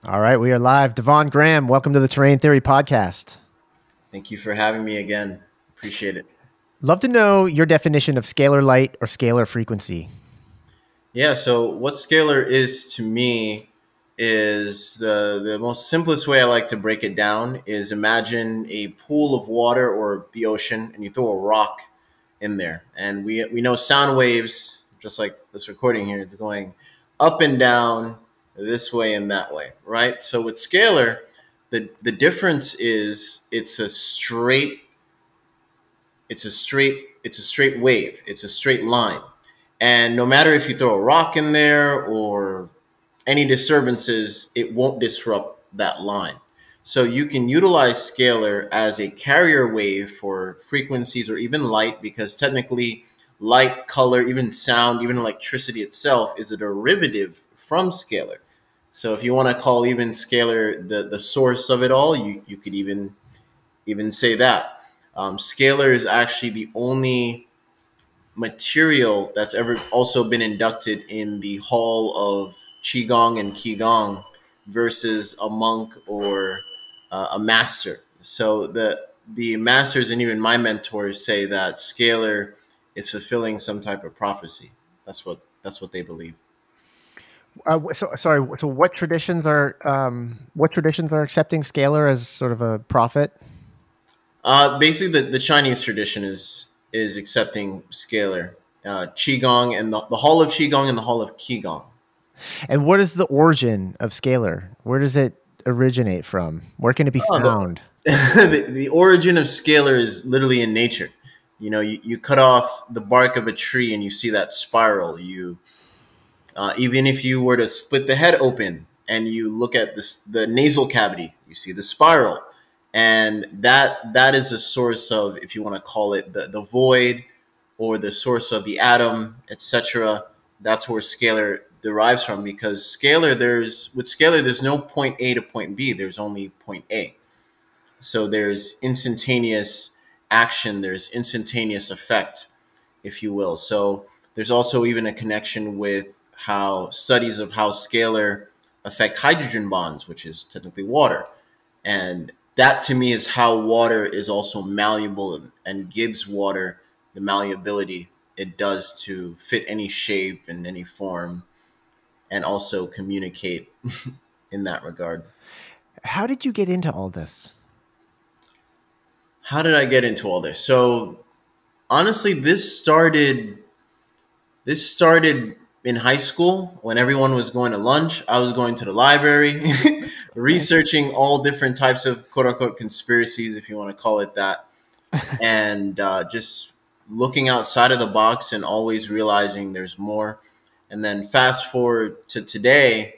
All right, we are live. Devon Graham, welcome to the Terrain Theory Podcast. Thank you for having me again. Appreciate it. Love to know your definition of scalar light or scalar frequency. Yeah, so what scalar is to me is the most simplest way I like to break it down is imagine a pool of water or the ocean, and you throw a rock in there. And we know sound waves, just like this recording here, is going up and down this way and that way, right? So with scalar, the difference is it's a straight wave. It's a straight line. And no matter if you throw a rock in there or any disturbances, it won't disrupt that line. So you can utilize scalar as a carrier wave for frequencies or even light, because technically light, color, even sound, even electricity itself is a derivative from scalar. So if you want to call even scalar the source of it all, you could even say that. Scalar is actually the only material that's ever also been inducted in the hall of Qigong and Qigong versus a monk or a master. So the masters and even my mentors say that scalar is fulfilling some type of prophecy. That's what they believe. So what traditions are accepting scalar as sort of a prophet? Basically, the Chinese tradition is accepting scalar, Qigong, and the Hall of Qigong and the Hall of Qigong. And what is the origin of scalar? Where does it originate from? Where can it be found? The origin of scalar is literally in nature. You know, you cut off the bark of a tree and you see that spiral. Even if you were to split the head open and you look at the nasal cavity, you see the spiral. And that is a source of, if you want to call it the void or the source of the atom, etc. That's where scalar derives from, because with scalar there's no point A to point B, there's only point A. So there's instantaneous action, there's instantaneous effect, if you will. So there's also even a connection with how studies of how scalar affect hydrogen bonds, which is technically water. And that to me is how water is also malleable and gives water the malleability it does to fit any shape and any form, and also communicate in that regard. How did you get into all this? How did I get into all this? So honestly, this started in high school when everyone was going to lunch. I was going to the library, researching all different types of quote unquote conspiracies, if you want to call it that, and just looking outside of the box and always realizing there's more. And then fast forward to today,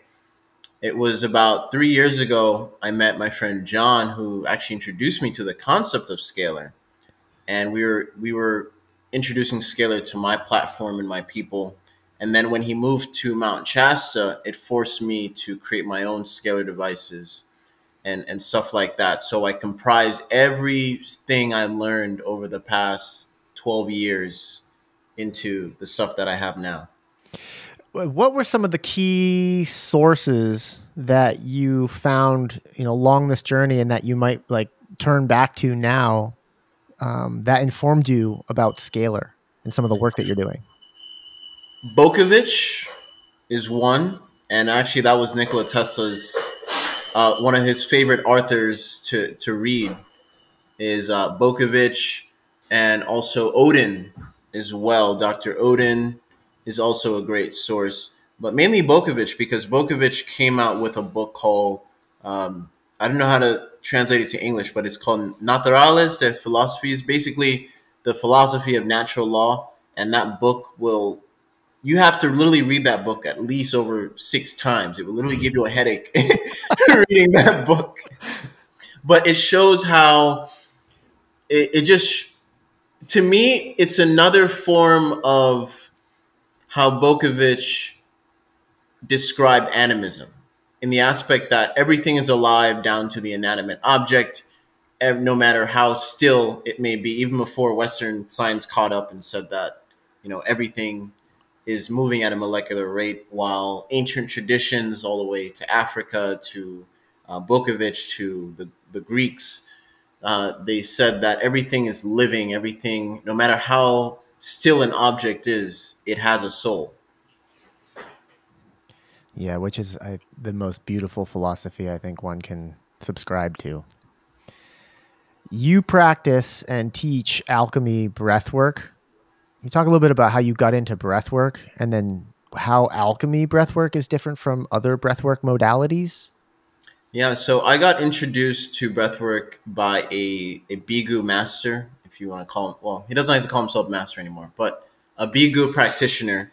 it was about 3 years ago, I met my friend John, who actually introduced me to the concept of scalar. And we were introducing scalar to my platform and my people. And then when he moved to Mount Shasta, it forced me to create my own scalar devices and stuff like that. So I comprise everything I learned over the past 12 years into the stuff that I have now. What were some of the key sources that you found, along this journey, and that you might turn back to now, that informed you about scalar and some of the work that you're doing? Bokovich is one, and actually that was Nikola Tesla's one of his favorite authors to read is Bokovich, and also Odin as well. Dr. Odin is also a great source, but mainly Bokovich, because Bokovich came out with a book called, I don't know how to translate it to English, but it's called Naturales de Philosophies, basically the philosophy of natural law. And that book you have to literally read that book at least over 6 times. It will literally give you a headache reading that book. But it shows how it just, to me, it's another form of how Bokovich described animism, in the aspect that everything is alive down to the inanimate object, no matter how still it may be, even before Western science caught up and said that, everything is moving at a molecular rate, while ancient traditions, all the way to Africa, to Bokovich, to the Greeks, they said that everything is living, everything, no matter how still an object is, it has a soul. Yeah, which is the most beautiful philosophy I think one can subscribe to. You practice and teach alchemy breathwork. Can you talk a little bit about how you got into breathwork and then how alchemy breathwork is different from other breathwork modalities? Yeah, so I got introduced to breathwork by a Bigu master, if you want to call him. Well, he doesn't like to call himself master anymore, but a Bigu practitioner.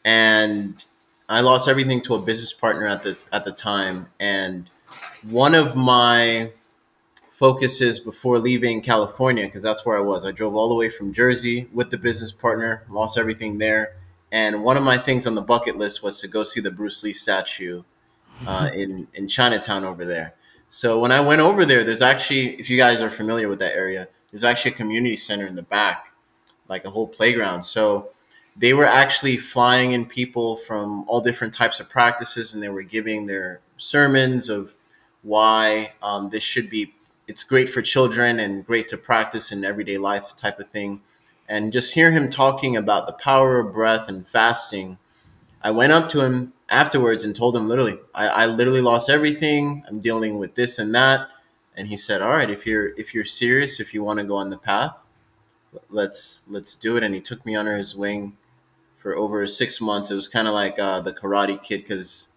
And I lost everything to a business partner at the time. And one of my focuses before leaving California, because that's where I was, I drove all the way from Jersey with the business partner, lost everything there. And one of my things on the bucket list was to go see the Bruce Lee statue in Chinatown over there. So when I went over there, there's actually, if you guys are familiar with that area, there's actually a community center in the back, like a whole playground. So they were actually flying in people from all different types of practices, and they were giving their sermons of why this should be. It's great for children and great to practice in everyday life type of thing. And just hear him talking about the power of breath and fasting. I went up to him afterwards and told him literally, I literally lost everything. I'm dealing with this and that. And he said, all right, if you're serious, if you want to go on the path, let's do it. And he took me under his wing for over 6 months. It was kind of like the Karate Kid, because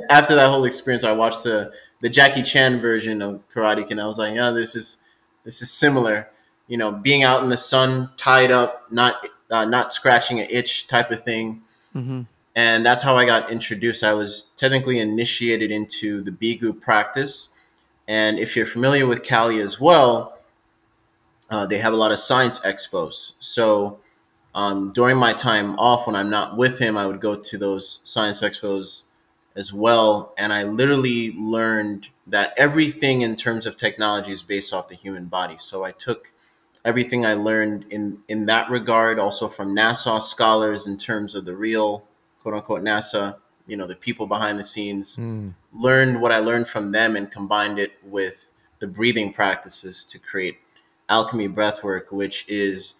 after that whole experience, I watched the Jackie Chan version of Karate Kid. And I was like, yeah, this is similar. You know, being out in the sun, tied up, not scratching an itch type of thing. Mm-hmm. And that's how I got introduced. I was technically initiated into the Bigu practice. And if you're familiar with Cali as well, they have a lot of science expos. So during my time off, when I'm not with him, I would go to those science expos as well. And I literally learned that everything in terms of technology is based off the human body. So I took everything I learned in that regard, also from NASA scholars in terms of the real, quote unquote, NASA, you know, the people behind the scenes, learned what I learned from them and combined it with the breathing practices to create Alchemy Breathwork, which is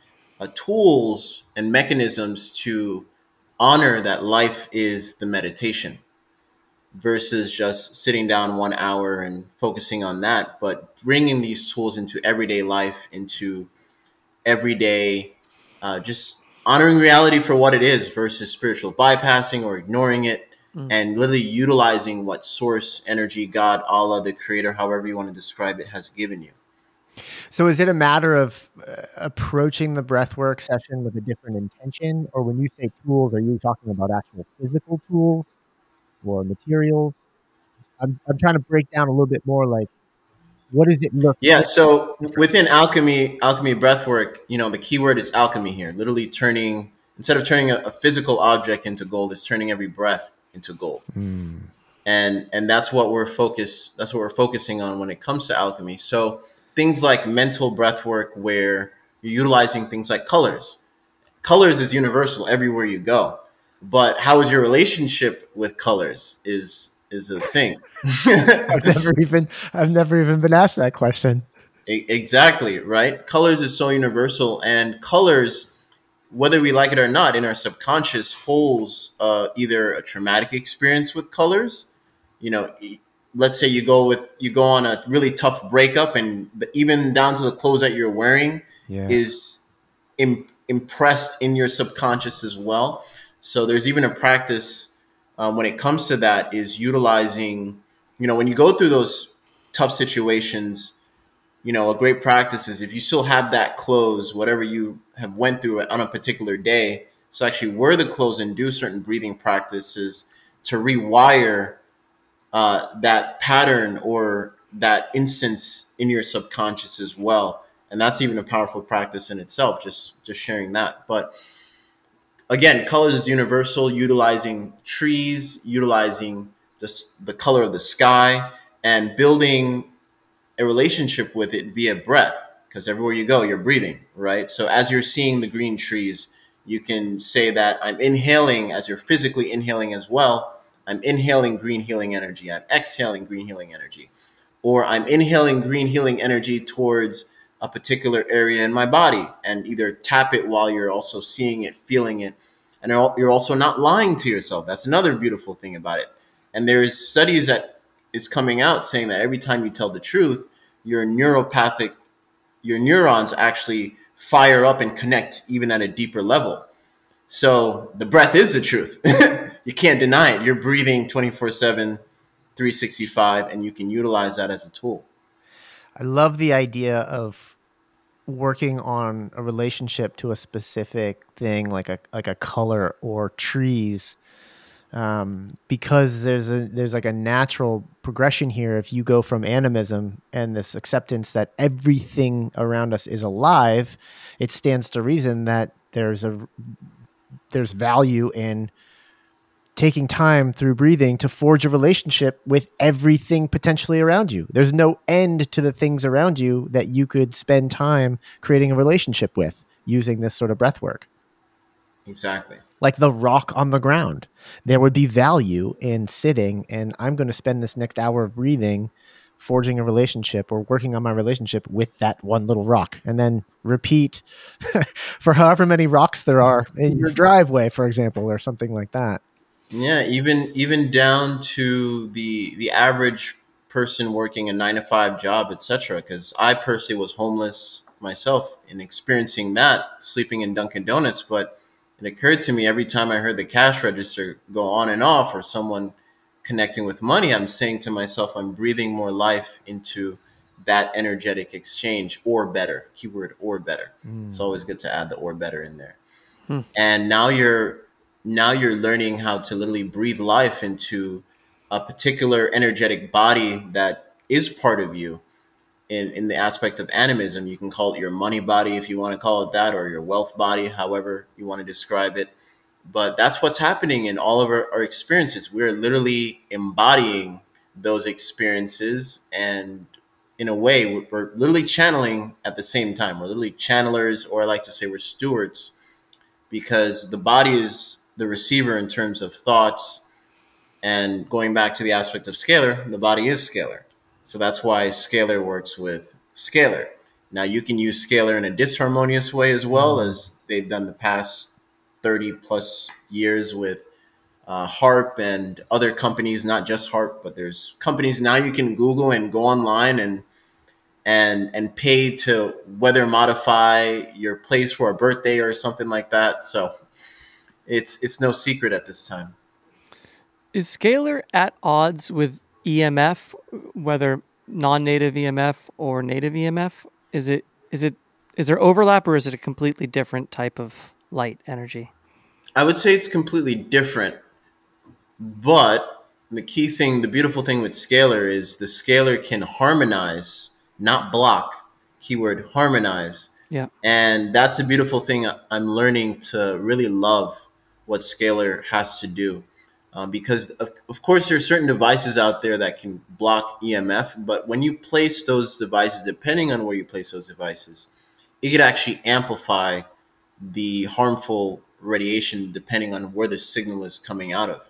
tools and mechanisms to honor that life is the meditation versus just sitting down 1 hour and focusing on that, but bringing these tools into everyday life, into everyday, just honoring reality for what it is versus spiritual bypassing or ignoring it, and literally utilizing what source, energy, God, Allah, the creator, however you want to describe it, has given you. So is it a matter of approaching the breathwork session with a different intention? Or when you say tools, are you talking about actual physical tools or materials? I'm trying to break down a little bit more, like, what does it look Yeah, like? so within alchemy breathwork, you know, the key word is alchemy here. Literally turning, instead of turning a physical object into gold, it's turning every breath into gold. And that's what we're focusing on when it comes to alchemy. So things like mental breathwork, where you're utilizing things like colors. Colors is universal everywhere you go. But how is your relationship with colors is a thing. I've never even been asked that question. Exactly, right? Colors is so universal, and colors, whether we like it or not, in our subconscious holds either a traumatic experience with colors. You know, let's say you go on a really tough breakup, and even down to the clothes that you're wearing is impressed in your subconscious as well. So there's even a practice when it comes to that, is utilizing, you know, when you go through those tough situations, you know, a great practice is, if you still have that clothes, whatever you have went through on a particular day, so actually wear the clothes and do certain breathing practices to rewire that pattern or that instance in your subconscious as well. And that's even a powerful practice in itself, just sharing that. But again, colors is universal, utilizing trees, utilizing the color of the sky, and building a relationship with it via breath, because everywhere you go, you're breathing, right? So as you're seeing the green trees, You can say that I'm inhaling as you're physically inhaling as well. I'm inhaling green healing energy. I'm exhaling green healing energy. Or I'm inhaling green healing energy towards a particular area in my body, and either tap it while you're also seeing it, feeling it. And you're also not lying to yourself. That's another beautiful thing about it. And there's studies that is coming out saying that every time you tell the truth, your neuropathic, your neurons actually fire up and connect even at a deeper level. So the breath is the truth. You can't deny it. You're breathing 24/7, 365, and you can utilize that as a tool. I love the idea of working on a relationship to a specific thing, like a color or trees, because there's like a natural progression here. If you go from animism and this acceptance that everything around us is alive, it stands to reason that there's value in taking time through breathing to forge a relationship with everything potentially around you. There's no end to the things around you that you could spend time creating a relationship with using this sort of breath work. Exactly. Like the rock on the ground. There would be value in sitting and I'm going to spend this next hour of breathing forging a relationship or working on my relationship with that one little rock, and then repeat for however many rocks there are in your driveway, for example, or something like that. Yeah, even down to the average person working a 9 to 5 job, etc. Because I personally was homeless myself and experiencing that, sleeping in Dunkin' Donuts. But it occurred to me every time I heard the cash register go on and off, or someone connecting with money, I'm saying to myself, I'm breathing more life into that energetic exchange, or better. Keyword or better. It's Mm. always good to add the or better in there. Hmm. And now you're learning how to literally breathe life into a particular energetic body that is part of you. In the aspect of animism, you can call it your money body if you want to call it that, or your wealth body, however you want to describe it. But that's what's happening in all of our experiences. We're literally embodying those experiences, and in a way we're literally channeling at the same time. We're literally channelers, or I like to say we're stewards, because the body is the receiver in terms of thoughts. And going back to the aspect of scalar, the body is scalar. So that's why scalar works with scalar. Now you can use scalar in a disharmonious way as well, as they've done the past 30 plus years with Harp and other companies, not just Harp, but there's companies now you can Google and go online and pay to weather modify your place for a birthday or something like that. So it's no secret at this time. Is scalar at odds with EMF, whether non-native EMF or native EMF? Is there overlap, or is it a completely different type of light energy? I would say it's completely different, but the key thing, the beautiful thing with scalar is the scalar can harmonize, not block. Keyword harmonize. Yeah. And that's a beautiful thing. I'm learning to really love what scalar has to do. Because, of course, there are certain devices out there that can block EMF, but when you place those devices, depending on where you place those devices, it could actually amplify the harmful radiation depending on where the signal is coming out of.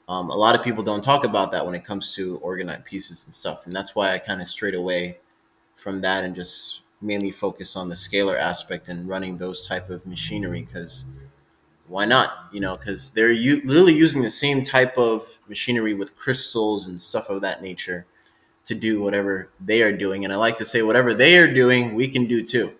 A lot of people don't talk about that when it comes to orgonite pieces and stuff. And that's why I kind of strayed away from that and just mainly focus on the scalar aspect and running those type of machinery, because why not? Because they're literally using the same type of machinery with crystals and stuff of that nature to do whatever they are doing. And I like to say whatever they are doing, we can do too,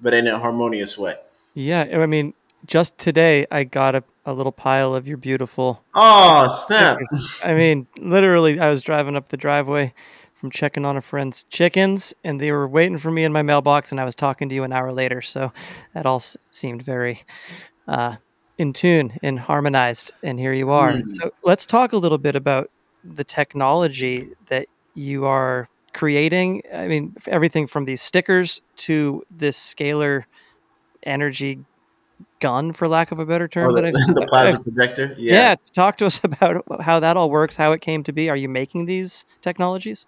but in a harmonious way. Yeah. I mean, just today I got a little pile of your beautiful Oh, snap. stickers. I mean, literally, I was driving up the driveway from checking on a friend's chickens, and they were waiting for me in my mailbox, and I was talking to you an hour later. So that all seemed very uh, in tune and harmonized. And here you are. Hmm. So let's talk a little bit about the technology that you are creating. I mean, everything from these stickers to this scalar energy gun, for lack of a better Or term, that the I've plasma projector. Yeah. yeah, talk to us about how that all works, how it came to be. Are you making these technologies?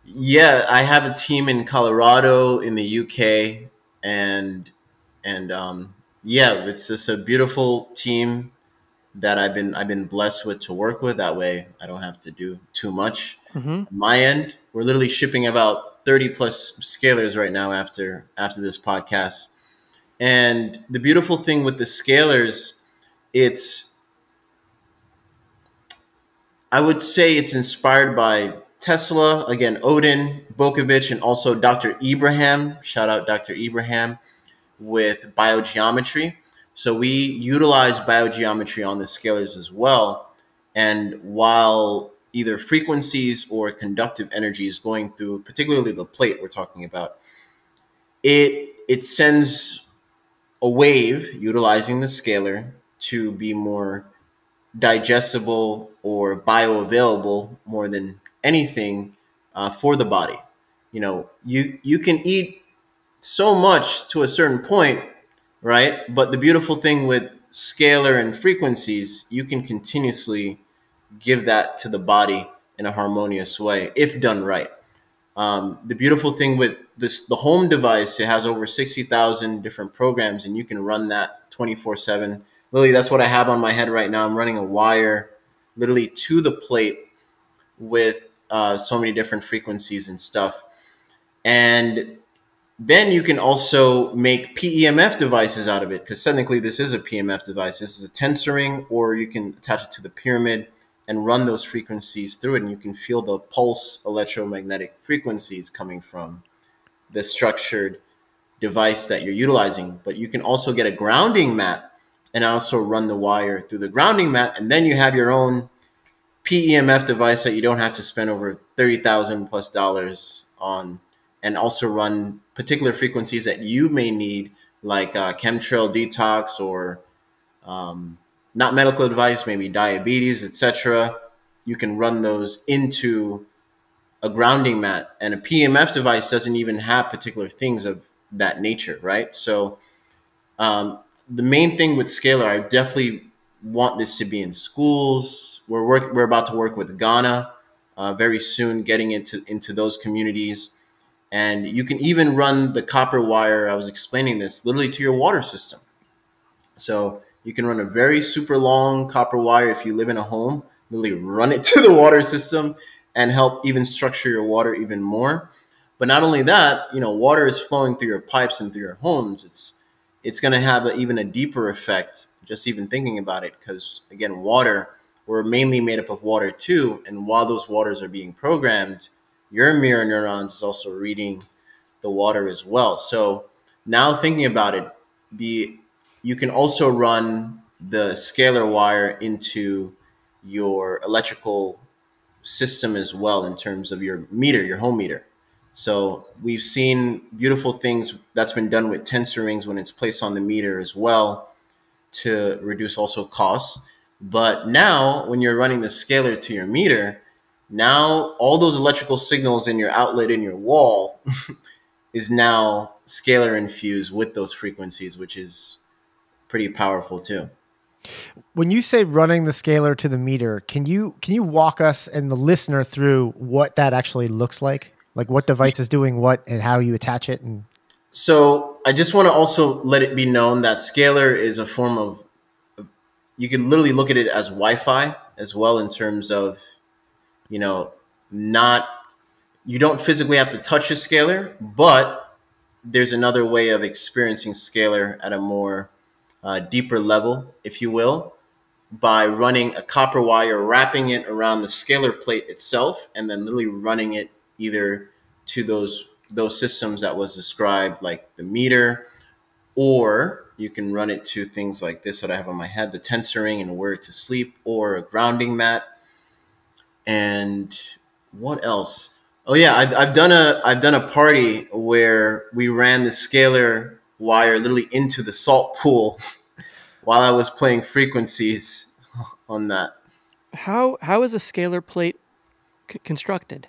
Yeah, I have a team in Colorado, in the UK, and Yeah, it's just a beautiful team that I've been blessed with to work with. That way, I don't have to do too much. Mm-hmm. On my end, we're literally shipping about 30 plus scalars right now after this podcast. And the beautiful thing with the scalars, it's I would say it's inspired by Tesla, again, Odin, Bokovich, and also Dr. Ibrahim. Shout out Dr. Ibrahim with biogeometry. So we utilize biogeometry on the scalars as well. And while either frequencies or conductive energy is going through, particularly the plate we're talking about, it sends a wave utilizing the scalar to be more digestible or bioavailable more than anything for the body. You can eat so much to a certain point, right? But the beautiful thing with scalar and frequencies, you can continuously give that to the body in a harmonious way if done right. The beautiful thing with the home device, it has over 60,000 different programs, and you can run that 24/7. Literally, that's what I have on my head right now. I'm running a wire literally to the plate with so many different frequencies and stuff. And then you can also make PEMF devices out of it, because technically this is a PEMF device. This is a tensor ring, or you can attach it to the pyramid and run those frequencies through it, and you can feel the pulse electromagnetic frequencies coming from the structured device that you're utilizing. But you can also get a grounding mat and also run the wire through the grounding mat, and then you have your own PEMF device that you don't have to spend over $30,000+ on, and also run particular frequencies that you may need, like chemtrail detox, or not medical advice, maybe diabetes, etc. You can run those into a grounding mat, and a PEMF device doesn't even have particular things of that nature, right? So the main thing with scalar, I definitely want this to be in schools. We're about to work with Ghana very soon, getting into those communities. And you can even run the copper wire, I was explaining this, literally to your water system. So you can run a very super long copper wire if you live in a home, literally run it to the water system and help even structure your water even more. But not only that, water is flowing through your pipes and through your homes. It's going to have even a deeper effect, just even thinking about it, because again, we're mainly made up of water too. And while those waters are being programmed, your mirror neurons is also reading the water as well. So now thinking about it, you can also run the scalar wire into your electrical system as well, in terms of your meter, your home meter. So we've seen beautiful things that's been done with tensor rings when it's placed on the meter as well, to reduce also costs. But now when you're running the scalar to your meter, now all those electrical signals in your outlet in your wall is now scalar infused with those frequencies, which is pretty powerful too. When you say running the scalar to the meter, can you walk us and the listener through what that actually looks like? Like what device is doing what and how you attach it? And So I just want to also let it be known that scalar is a form of, you can literally look at it as Wi-Fi as well, in terms of, not, you don't physically have to touch a scalar, but there's another way of experiencing scalar at a more deeper level, if you will, by running a copper wire, wrapping it around the scalar plate itself, and then literally running it either to those systems that was described, like the meter, or you can run it to things like this that I have on my head, the tensor ring and where to sleep, or a grounding mat. And what else? Oh yeah, I've done a party where we ran the scalar wire literally into the salt pool while I was playing frequencies on that. How is a scalar plate constructed?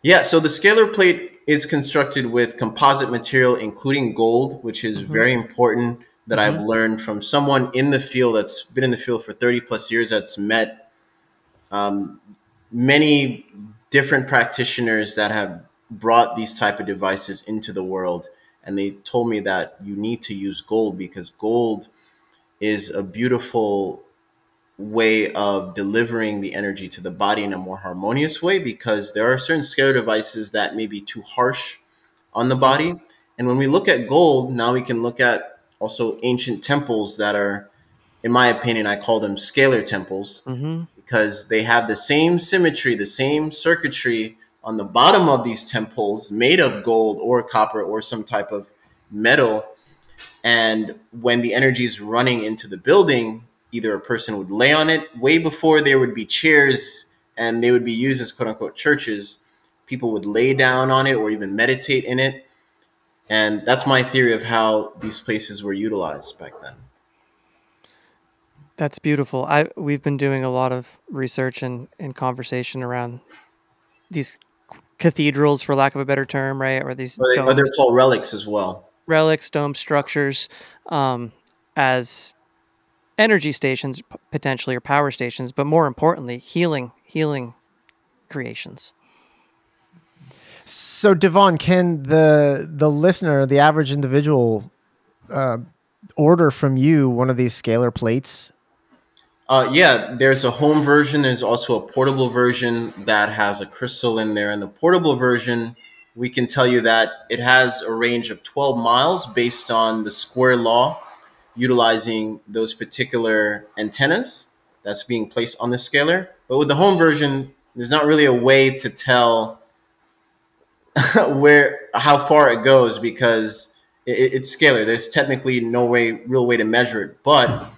Yeah, so the scalar plate is constructed with composite material, including gold, which is Mm-hmm. very important, that I've Mm-hmm. learned from someone in the field that's been in the field for 30 plus years, that's met um, many different practitioners that have brought these type of devices into the world. and they told me that you need to use gold because gold is a beautiful way of delivering the energy to the body in a more harmonious way, because there are certain scalar devices that may be too harsh on the body. And when we look at gold, now we can look at also ancient temples that are, in my opinion, I call them scalar temples, Mm-hmm. because they have the same symmetry, the same circuitry on the bottom of these temples made of gold or copper or some type of metal. And when the energy is running into the building, either a person would lay on it way before there would be chairs and they would be used as quote unquote churches. People would lay down on it or even meditate in it. And that's my theory of how these places were utilized back then. That's beautiful. We've been doing a lot of research and conversation around these cathedrals, for lack of a better term, right? Or these Or they're domes, called relics as well. relics, dome structures, as energy stations, potentially, or power stations, but more importantly, healing creations. So, Devon, can the listener, the average individual, order from you one of these scalar plates? Yeah, there's a home version. There's also a portable version that has a crystal in there. And the portable version, we can tell you that it has a range of 12 miles based on the square law, utilizing those particular antennas that's being placed on the scalar. But with the home version, there's not really a way to tell how far it goes, because it's scalar. There's technically no real way to measure it. But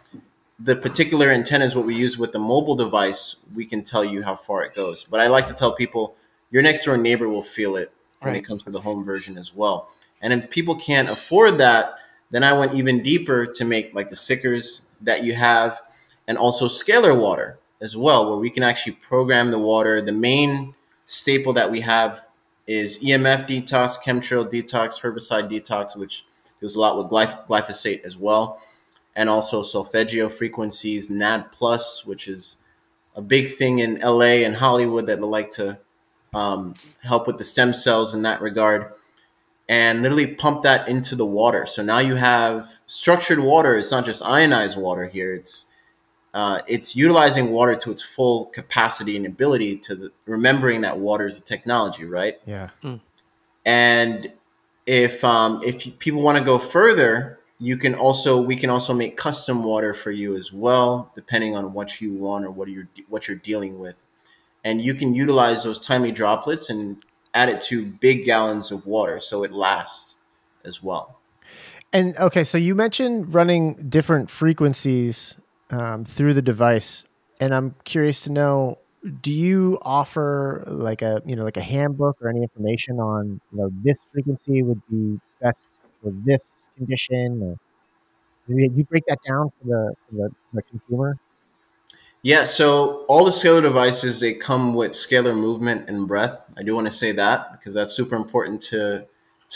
the particular antenna is what we use with the mobile device. We can tell you how far it goes. But I like to tell people your next door neighbor will feel it when Right. it comes to the home version as well. And if people can't afford that, then I went even deeper to make like the stickers that you have, and also scalar water as well, where we can actually program the water. The main staple that we have is EMF detox, chemtrail detox, herbicide detox, which there's a lot with glyphosate as well, and also solfeggio frequencies, NAD plus, which is a big thing in LA and Hollywood that like to help with the stem cells in that regard, and literally pump that into the water. So now you have structured water. It's not just ionized water here. It's utilizing water to its full capacity and ability, remembering that water is a technology, right? Yeah. And if people want to go further, we can also make custom water for you as well, depending on what you want or what you're dealing with. And you can utilize those tiny droplets and add it to big gallons of water, so it lasts as well. And okay, so you mentioned running different frequencies through the device, and I'm curious to know: do you offer like a handbook or any information on this frequency would be best for this condition? Or do you break that down for the consumer? Yeah, so all the scalar devices, they come with scalar movement and breath. I do want to say that because that's super important to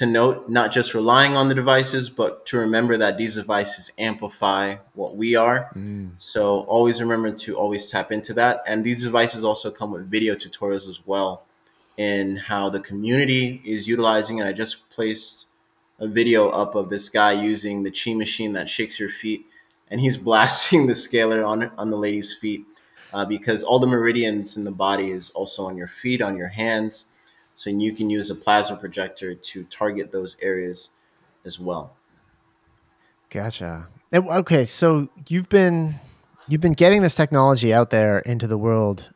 note, not just relying on the devices, but to remember that these devices amplify what we are. Mm. So always remember to always tap into that. And these devices also come with video tutorials as well in how the community is utilizing it. I just placed a video up of this guy using the chi machine that shakes your feet, and he's blasting the scalar on the lady's feet, because all the meridians in the body is also on your feet, on your hands. So you can use a plasma projector to target those areas as well. Gotcha. Okay, so you've been getting this technology out there into the world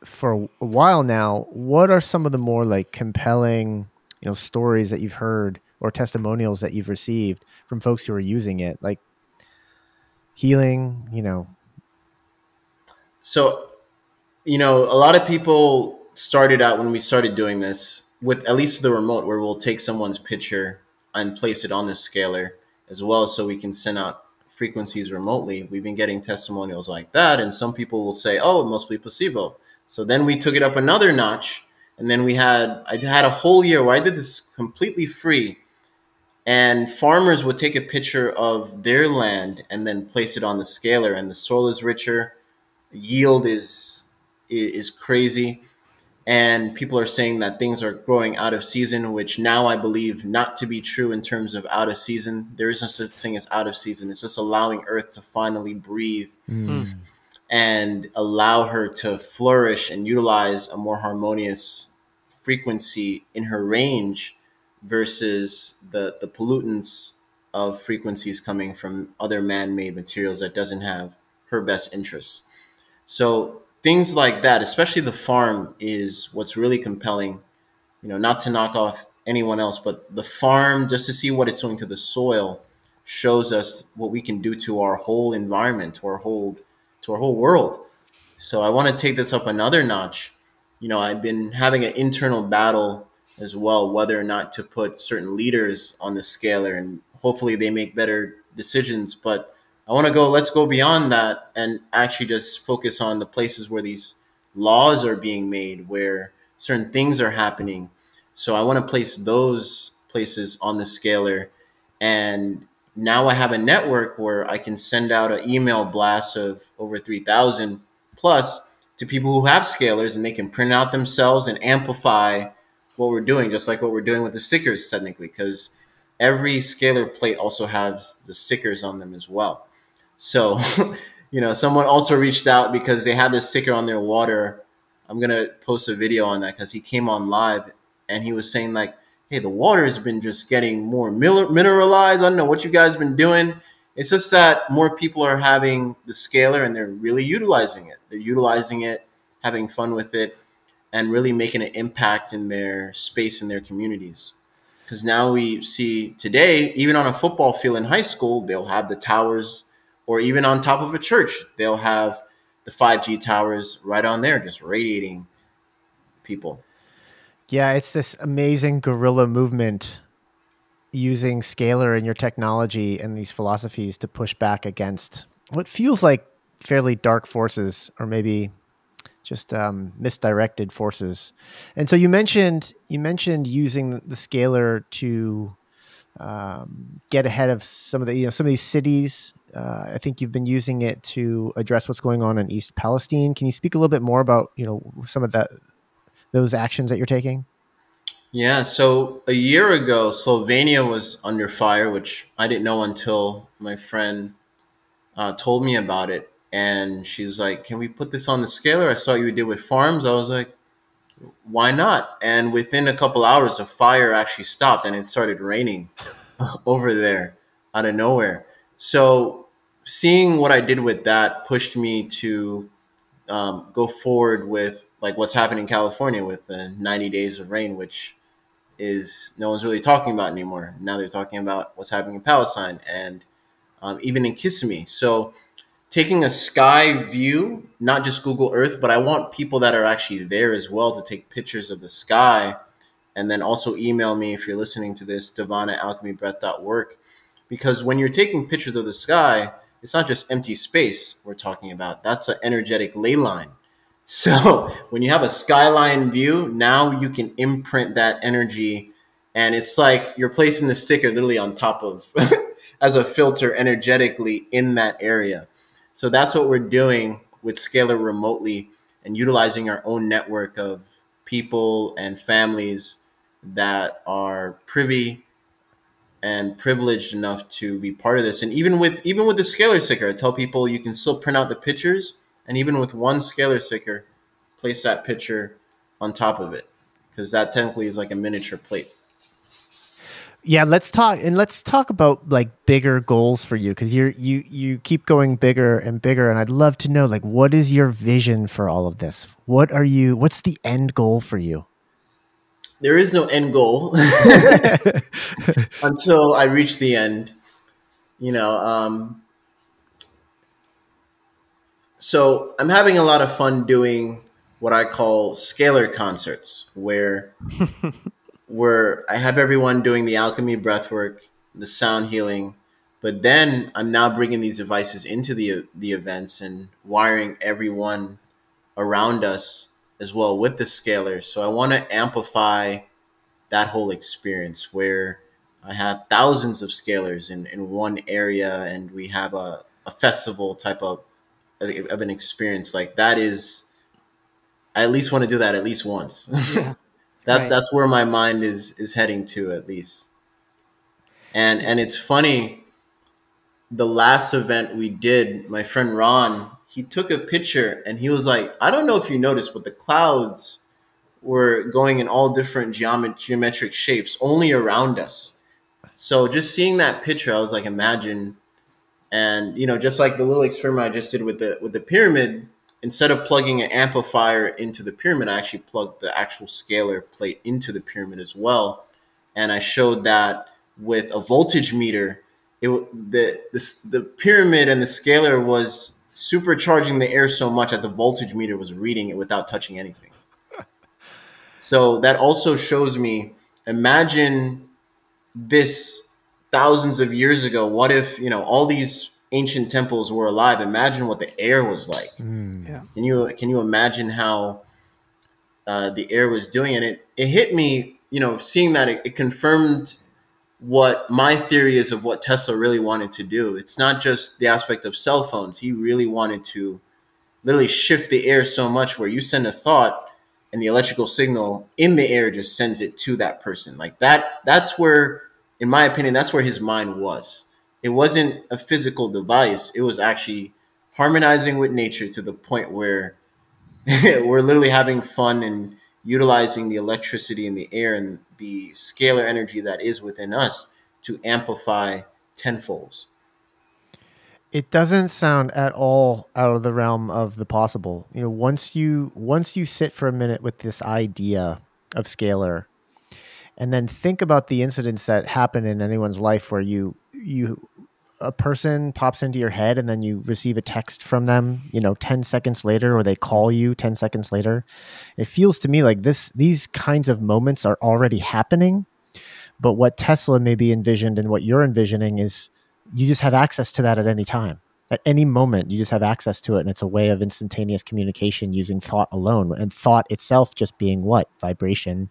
for a while now. What are some of the more like compelling, stories that you've heard or testimonials that you've received from folks who are using it, like healing? So, a lot of people started out when we started doing this with at least the remote, where we'll take someone's picture and place it on the scalar as well, so we can send out frequencies remotely. We've been getting testimonials like that, and some people will say, "Oh, it must be placebo." So then we took it up another notch, and then I had a whole year where I did this completely free, and farmers would take a picture of their land and then place it on the scalar, and the soil is richer, yield is crazy. And people are saying that things are growing out of season, which now I believe not to be true in terms of out of season. There is no such thing as out of season. It's just allowing Earth to finally breathe Hmm. and allow her to flourish and utilize a more harmonious frequency in her range versus the pollutants of frequencies coming from other man-made materials that doesn't have her best interests. So things like that, especially the farm, is what's really compelling. Not to knock off anyone else, but the farm, just to see what it's doing to the soil, shows us what we can do to our whole environment, to our whole world. So I want to take this up another notch. I've been having an internal battle as well, whether or not to put certain leaders on the scaler, and hopefully they make better decisions. But let's go beyond that and actually just focus on the places where these laws are being made, where certain things are happening. So I want to place those places on the scaler. And now I have a network where I can send out an email blast of over 3,000 plus to people who have scalers, and they can print out themselves and amplify what we're doing, just like what we're doing with the stickers technically, because every scalar plate also has the stickers on them as well. So, someone also reached out because they had this sticker on their water. I'm going to post a video on that because he came on live and he was saying like, hey, the water has been just getting more mineralized. I don't know what you guys been doing. It's just that more people are having the scalar and they're really utilizing it. They're utilizing it, having fun with it, and really making an impact in their space, in their communities. Because now we see today, even on a football field in high school, they'll have the towers, or even on top of a church, they'll have the 5G towers right on there, just radiating people. Yeah, it's this amazing guerrilla movement using scalar and your technology and these philosophies to push back against what feels like fairly dark forces, or maybe just misdirected forces. And so you mentioned using the scalar to get ahead of some of some of these cities. I think you've been using it to address what's going on in East Palestine. Can you speak a little bit more about some of those actions that you're taking? Yeah, so a year ago, Slovenia was under fire, which I didn't know until my friend told me about it. And she's like, can we put this on the scaler? I saw you did with farms. I was like, why not? And within a couple hours, the fire actually stopped and it started raining over there out of nowhere. So seeing what I did with that pushed me to go forward with like what's happening in California with the 90 days of rain, which is no one's really talking about anymore. Now they're talking about what's happening in Palestine and even in Kissimmee. So taking a sky view, not just Google Earth, but I want people that are actually there as well to take pictures of the sky. And then also email me if you're listening to this, devon@alchemybreath.work. Because when you're taking pictures of the sky, it's not just empty space we're talking about. That's an energetic ley line. So when you have a skyline view, now you can imprint that energy. And it's like you're placing the sticker literally on top of, as a filter energetically in that area. So that's what we're doing with Scalar remotely and utilizing our own network of people and families that are privy and privileged enough to be part of this. And even with the scalar sticker, I tell people you can still print out the pictures, and even with one scalar sticker, place that picture on top of it, because that technically is like a miniature plate. Yeah, let's talk about like bigger goals for you, because you keep going bigger and bigger, and I'd love to know like what is your vision for all of this? What's the end goal for you? There is no end goal until I reach the end. You know, so I'm having a lot of fun doing what I call scalar concerts, where I have everyone doing the alchemy breathwork, the sound healing, but then I'm now bringing these devices into the events and wiring everyone around us as well with the scalar. So I want to amplify that whole experience where I have thousands of scalars in one area, and we have a festival type of an experience. Like that is I at least want to do that at least once. Yeah. That's Right. that's where my mind is heading to, at least. And it's funny, the last event we did, my friend Ron, he took a picture and he was like, I don't know if you noticed, but the clouds were going in all different geometric shapes only around us. So just seeing that picture, I was like, imagine. And just like the little experiment I just did with the pyramid, instead of plugging an amplifier into the pyramid, I actually plugged the actual scalar plate into the pyramid as well. And I showed that with a voltage meter, the pyramid and the scalar was supercharging the air so much that the voltage meter was reading it without touching anything. So that also shows me, imagine this thousands of years ago. What if all these ancient temples were alive? Imagine what the air was like. Yeah. Can you imagine how the air was doing? And it hit me, seeing that it confirmed what my theory is of what Tesla really wanted to do. It's not just the aspect of cell phones. He really wanted to literally shift the air so much where you send a thought and the electrical signal in the air just sends it to that person. Like that's where, in my opinion, that's where his mind was. It wasn't a physical device. It was actually harmonizing with nature to the point where we're literally having fun and utilizing the electricity in the air and the scalar energy that is within us to amplify tenfolds. It doesn't sound at all out of the realm of the possible. Once you sit for a minute with this idea of scalar, and then think about the incidents that happen in anyone's life where you a person pops into your head and then you receive a text from them, 10 seconds later, or they call you 10 seconds later. It feels to me like these kinds of moments are already happening. But what Tesla maybe envisioned and what you're envisioning is you just have access to that at any time. At any moment, you just have access to it. And it's a way of instantaneous communication using thought alone. And thought itself just being what? Vibration,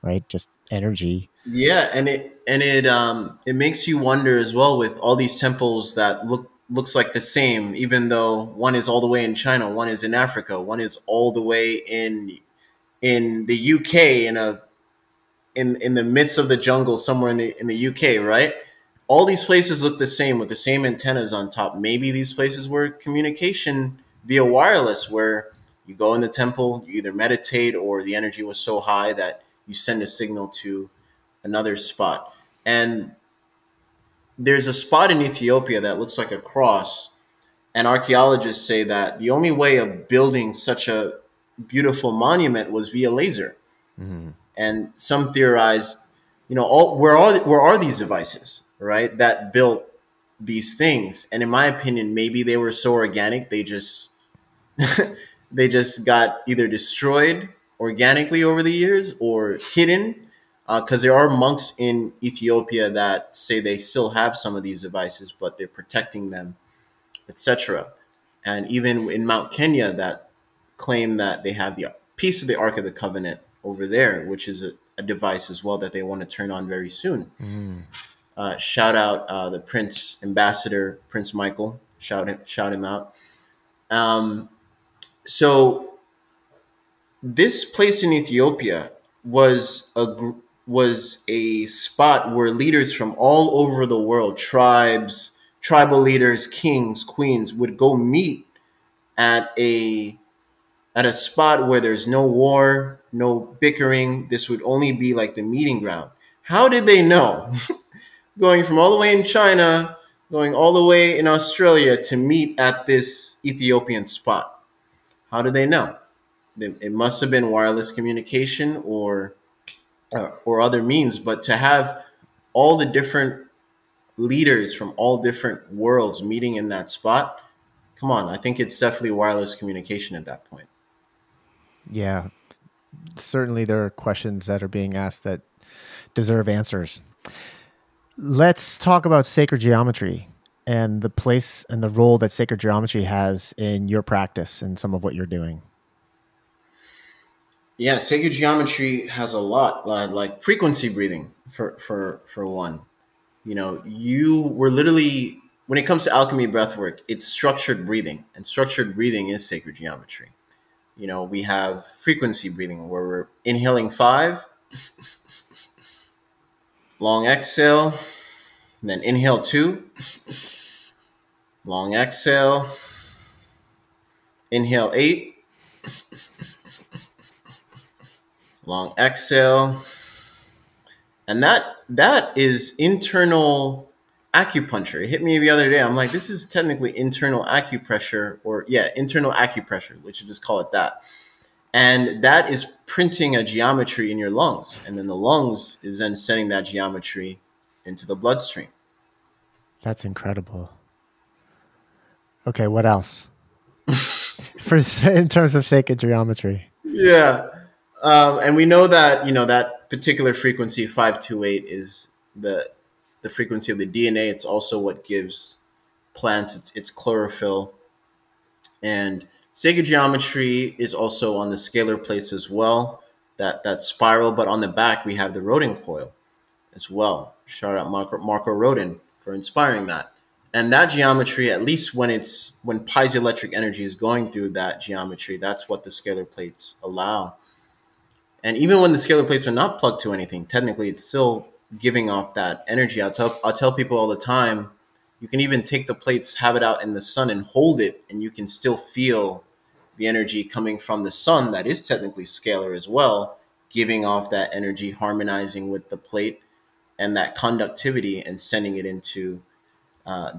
right? Just energy. Yeah, and it makes you wonder as well, with all these temples that looks like the same, even though one is all the way in China, one is in Africa, one is all the way in the UK, in the midst of the jungle somewhere in the UK, right? All these places look the same with the same antennas on top. Maybe these places were communication via wireless, where you go in the temple, you either meditate, or the energy was so high that you send a signal to another spot. And there's a spot in Ethiopia that looks like a cross, and archaeologists say that the only way of building such a beautiful monument was via laser. Mm-hmm. And some theorized, where are these devices, right, that built these things? And in my opinion, maybe they were so organic, they just they just got either destroyed organically over the years or hidden, because there are monks in Ethiopia that say they still have some of these devices, but they're protecting them, etc. And even in Mount Kenya, that claim that they have the piece of the Ark of the Covenant over there, which is a device as well that they want to turn on very soon. Mm-hmm. Shout out the Prince Ambassador, Prince Michael. Shout him out. So this place in Ethiopia was a spot where leaders from all over the world, tribal leaders, kings, queens, would go meet at a spot where there's no war, no bickering. This would only be like the meeting ground. How did they know? Going from all the way in China, going all the way in Australia to meet at this Ethiopian spot. How did they know? It must have been wireless communication or other means. But to have all the different leaders from all different worlds meeting in that spot, come on, I think it's definitely wireless communication at that point. Yeah, certainly there are questions that are being asked that deserve answers. Let's talk about sacred geometry and the place and the role that sacred geometry has in your practice and some of what you're doing. Yeah, sacred geometry has a lot, like frequency breathing for one. You were literally, when it comes to alchemy breathwork, it's structured breathing, and structured breathing is sacred geometry. we have frequency breathing where we're inhaling 5, long exhale, then inhale 2, long exhale, inhale 8, long exhale. And that is internal acupuncture. It hit me the other day. I'm like, this is technically internal acupressure, or internal acupressure, we should just call it that. And that is printing a geometry in your lungs. And then the lungs is then sending that geometry into the bloodstream. That's incredible. Okay, what else? In terms of sacred geometry. Yeah. And we know that, that particular frequency, 528, is the frequency of the DNA. It's also what gives plants its chlorophyll. And sacred geometry is also on the scalar plates as well, that spiral. But on the back, we have the Rodin coil as well. Shout out Marco Rodin for inspiring that. And that geometry, at least when piezoelectric energy is going through that geometry, that's what the scalar plates allow. And even when the scalar plates are not plugged to anything, technically it's still giving off that energy. I'll tell people all the time, you can even take the plates, have it out in the sun and hold it, and you can still feel the energy coming from the sun that is technically scalar as well, giving off that energy, harmonizing with the plate and that conductivity and sending it into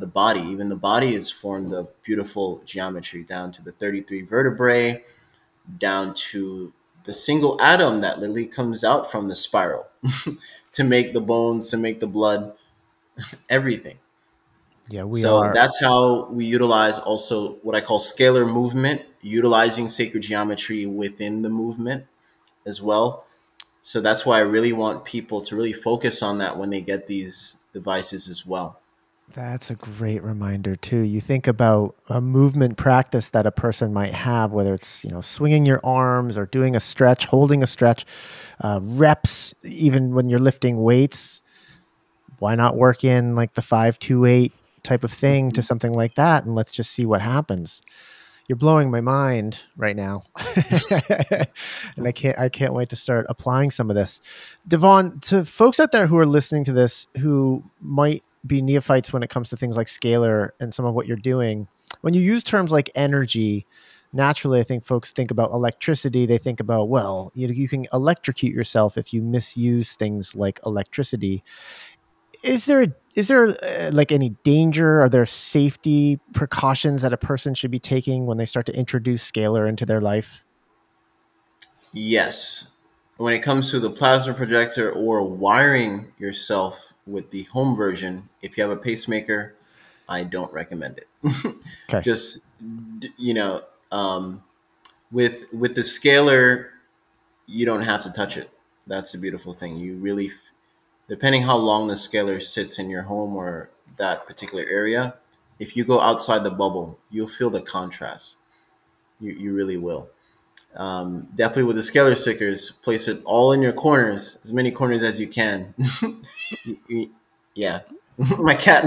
the body. Even the body is formed of beautiful geometry, down to the 33 vertebrae, down to the single atom that literally comes out from the spiral to make the bones, to make the blood, everything. Yeah, So that's how we utilize also what I call scalar movement, utilizing sacred geometry within the movement as well. So that's why I really want people to really focus on that when they get these devices as well. That's a great reminder too. You think about a movement practice that a person might have, whether it's swinging your arms or doing a stretch, holding a stretch, reps. Even when you're lifting weights, why not work in like the 5-2-8 type of thing to something like that, and let's just see what happens. You're blowing my mind right now, and I can't wait to start applying some of this. Devon, to folks out there who are listening to this who might be neophytes when it comes to things like scalar and some of what you're doing, when you use terms like energy, naturally, I think folks think about electricity. They think about, well, you can electrocute yourself if you misuse things like electricity. Is there like any danger? Are there safety precautions that a person should be taking when they start to introduce scalar into their life? Yes. When it comes to the plasma projector or wiring yourself with the home version, if you have a pacemaker, I don't recommend it. Okay. Just, with the scalar, you don't have to touch it. That's the beautiful thing. You really, depending how long the scalar sits in your home or that particular area, if you go outside the bubble, you'll feel the contrast. You really will. Definitely with the scalar stickers, place it all in your corners, as many corners as you can. Yeah. My cat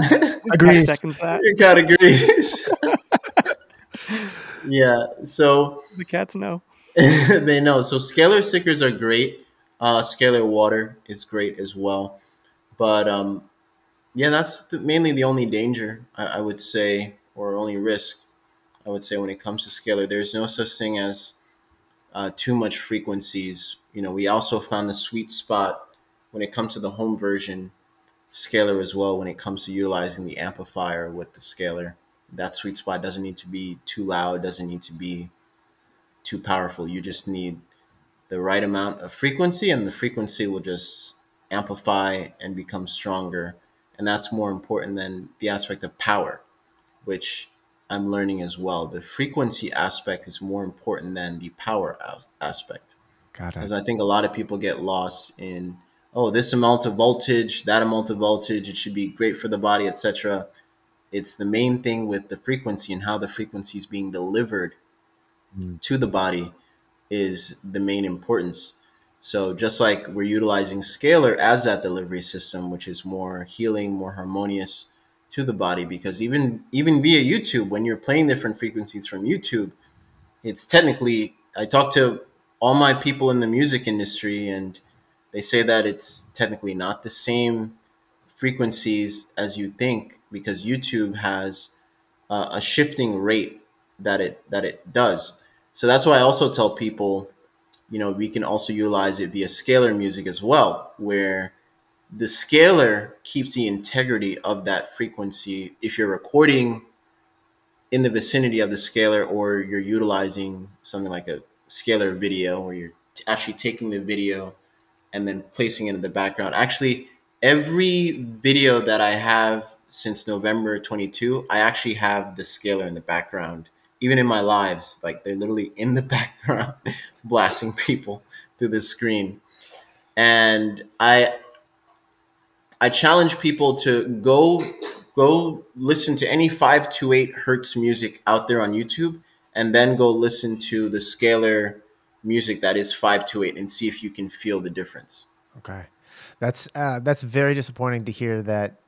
agrees. Seconds that. Your cat agrees. Yeah. So The cats know. they know. So scalar stickers are great. Scalar water is great as well. But that's mainly the only danger I would say, or only risk I would say when it comes to scalar. There's no such thing as too much frequencies. We also found the sweet spot when it comes to the home version scalar as well. When it comes to utilizing the amplifier with the scalar, that sweet spot doesn't need to be too loud, doesn't need to be too powerful. You just need the right amount of frequency, and the frequency will just amplify and become stronger. And that's more important than the aspect of power, which I'm learning as well. The frequency aspect is more important than the power aspect. Got it. Because I think a lot of people get lost in, this amount of voltage, that amount of voltage, it should be great for the body, etc. It's the main thing with the frequency and how the frequency is being delivered to the body is the main importance. So just like we're utilizing scalar as that delivery system, which is more healing, more harmonious to the body, because even via YouTube, when you're playing different frequencies from YouTube, it's technically I talk to all my people in the music industry, and they say that it's technically not the same frequencies as you think, because YouTube has a shifting rate that it does. So that's why I also tell people, we can also utilize it via scalar music as well, where the scalar keeps the integrity of that frequency. If you're recording in the vicinity of the scalar, or you're utilizing something like a scalar video, where you're actually taking the video and then placing it in the background. Actually, every video that I have since November 22, I actually have the scalar in the background. Even in my lives, like they're literally in the background blasting people through the screen. And I challenge people to go listen to any 528 hertz music out there on YouTube, and then go listen to the scalar music that is 528, and see if you can feel the difference. Okay. That's very disappointing to hear that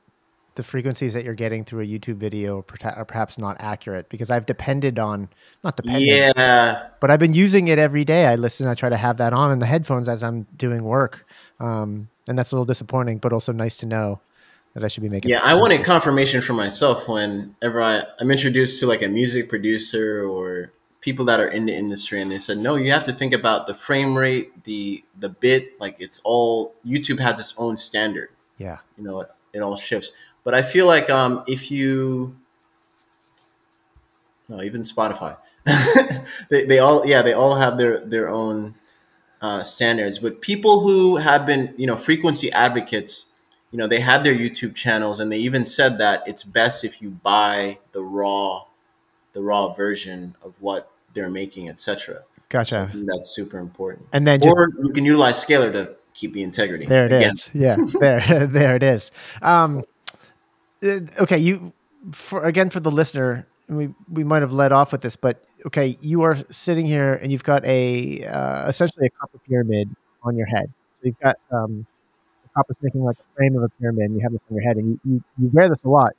the frequencies that you're getting through a YouTube video are perhaps not accurate, because I've depended on, not depended, Yeah. but I've been using it every day. I try to have that on in the headphones as I'm doing work. And that's a little disappointing, but also nice to know that I should be making. Yeah, I wanted confirmation for myself whenever I'm introduced to like a music producer or people that are in the industry, and they said, no, you have to think about the frame rate, the bit, like it's all, YouTube has its own standard. Yeah. It all shifts. But I feel like if you, no, even Spotify, they all have their own standards. But people who have been, frequency advocates, they had their YouTube channels, and they even said that it's best if you buy the raw version of what they're making, etc. So I Gotcha. think that's super important. And then Or you can utilize scalar to keep the integrity. there it Again. is. Yeah, there it is. Okay, for the listener, we might have led off with this, but okay, you are sitting here and you've got essentially a copper pyramid on your head. So you've got the copper's making like a frame of a pyramid, and you have this on your head, and you wear this a lot.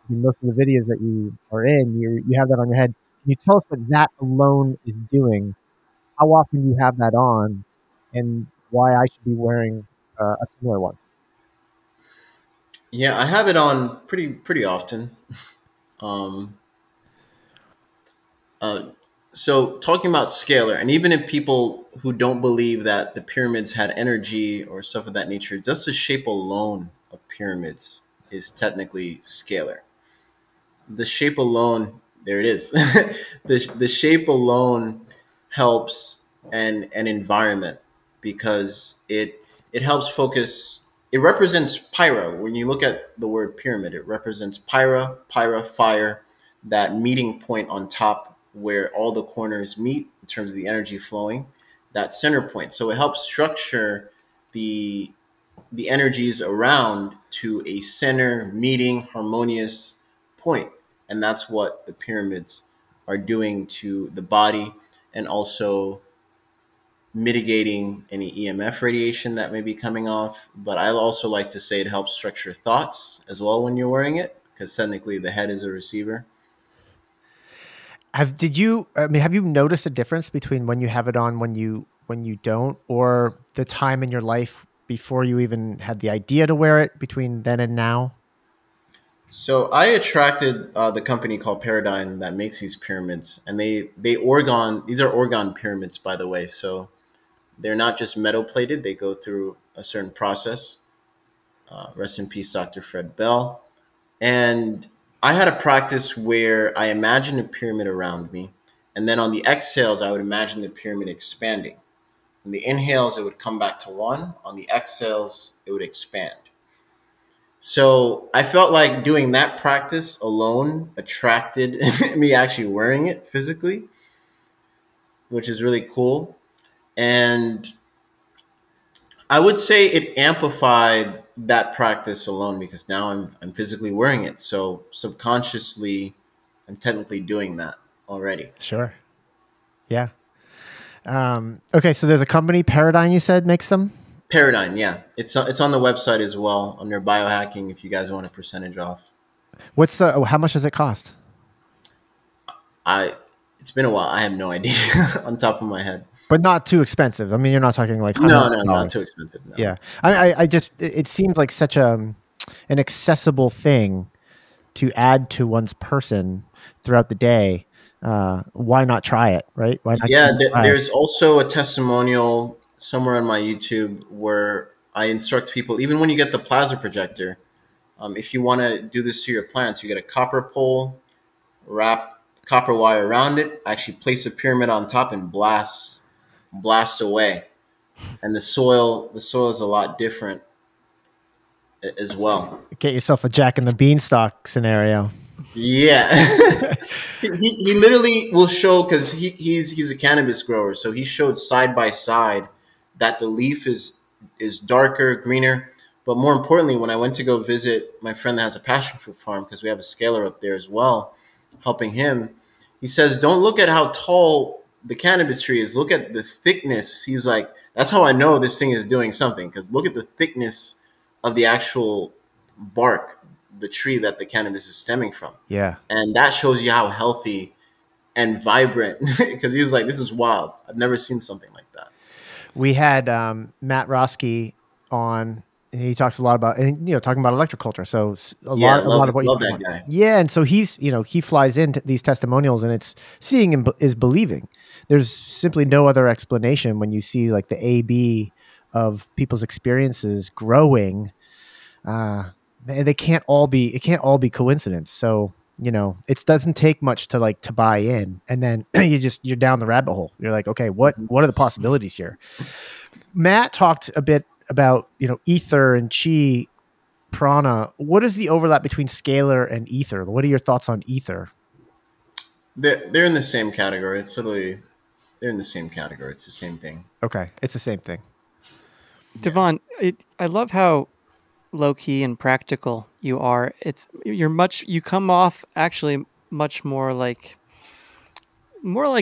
In most of the videos that you are in, you have that on your head. Can you tell us what that alone is doing? How often you have that on, and why I should be wearing a similar one? Yeah, I have it on pretty often. Um, uh, so talking about scalar, and even if people who don't believe that the pyramids had energy or stuff of that nature, just the shape alone of pyramids is technically scalar. The shape alone, there it is. The shape alone helps an environment, because it helps focus. It represents pyra. When you look at the word pyramid, it represents pyra, fire, that meeting point on top where all the corners meet in terms of the energy flowing, that center point. So it helps structure the the energies around to a center meeting harmonious point. And that's what the pyramids are doing to the body, and also mitigating any EMF radiation that may be coming off. But I also like to say it helps structure thoughts as well when you're wearing it, because technically the head is a receiver. Have you noticed a difference between when you have it on, when you don't, or the time in your life before you even had the idea to wear it, between then and now? So I attracted the company called Paradigm that makes these pyramids, and they orgon. These are orgon pyramids, by the way. So they're not just metal plated; they go through a certain process. Rest in peace, Dr. Fred Bell. And I had a practice where I imagined a pyramid around me, and then on the exhales, I would imagine the pyramid expanding. On the inhales, it would come back to one. On the exhales, it would expand. So I felt like doing that practice alone attracted me actually wearing it physically, which is really cool. And I would say it amplified that practice alone, because now I'm physically wearing it. So subconsciously, I'm technically doing that already. Sure. Yeah. Okay, so there's a company, Paradigm, you said, makes them? Paradigm, yeah, it's on the website as well under biohacking if you guys want a percentage off. How much does it cost? I It's been a while. I have no idea on top of my head. But not too expensive. I mean, you're not talking like No, hundreds no, of not dollars. too expensive. No. Yeah, I just it seems like such an accessible thing to add to one's person throughout the day. Why not try it, right? Why not Yeah, give it a try? there's also a testimonial somewhere on my YouTube where I instruct people, even when you get the plasma projector, if you want to do this to your plants, you get a copper pole, wrap copper wire around it, actually place a pyramid on top and blast away. And the soil is a lot different as well. Get yourself a Jack and the Beanstalk scenario. Yeah. he literally will show, because he's a cannabis grower, so he showed side by side that the leaf is darker, greener. But more importantly, when I went to go visit my friend that has a passion fruit farm, because we have a scalar up there as well, helping him, he says, don't look at how tall the cannabis tree is. Look at the thickness. He's like, that's how I know this thing is doing something, because look at the thickness of the actual bark, the tree that the cannabis is stemming from. Yeah. And that shows you how healthy and vibrant, because he was like, this is wild. I've never seen something like that. We had Matt Roski on, and he talks a lot about, and talking about electroculture. So a lot of what you love that guy. Yeah, and so he's, he flies into these testimonials, and it's seeing is believing. There's simply no other explanation when you see like the AB of people's experiences growing. It can't all be coincidence. So it doesn't take much to buy in, and then you're down the rabbit hole. You're like, okay, what are the possibilities here? Matt talked a bit about ether and chi, prana. What is the overlap between scalar and ether? What are your thoughts on ether? They're in the same category. They're in the same category. It's the same thing. Okay, it's the same thing. Devon, I love how low key and practical you are. You come off actually much more like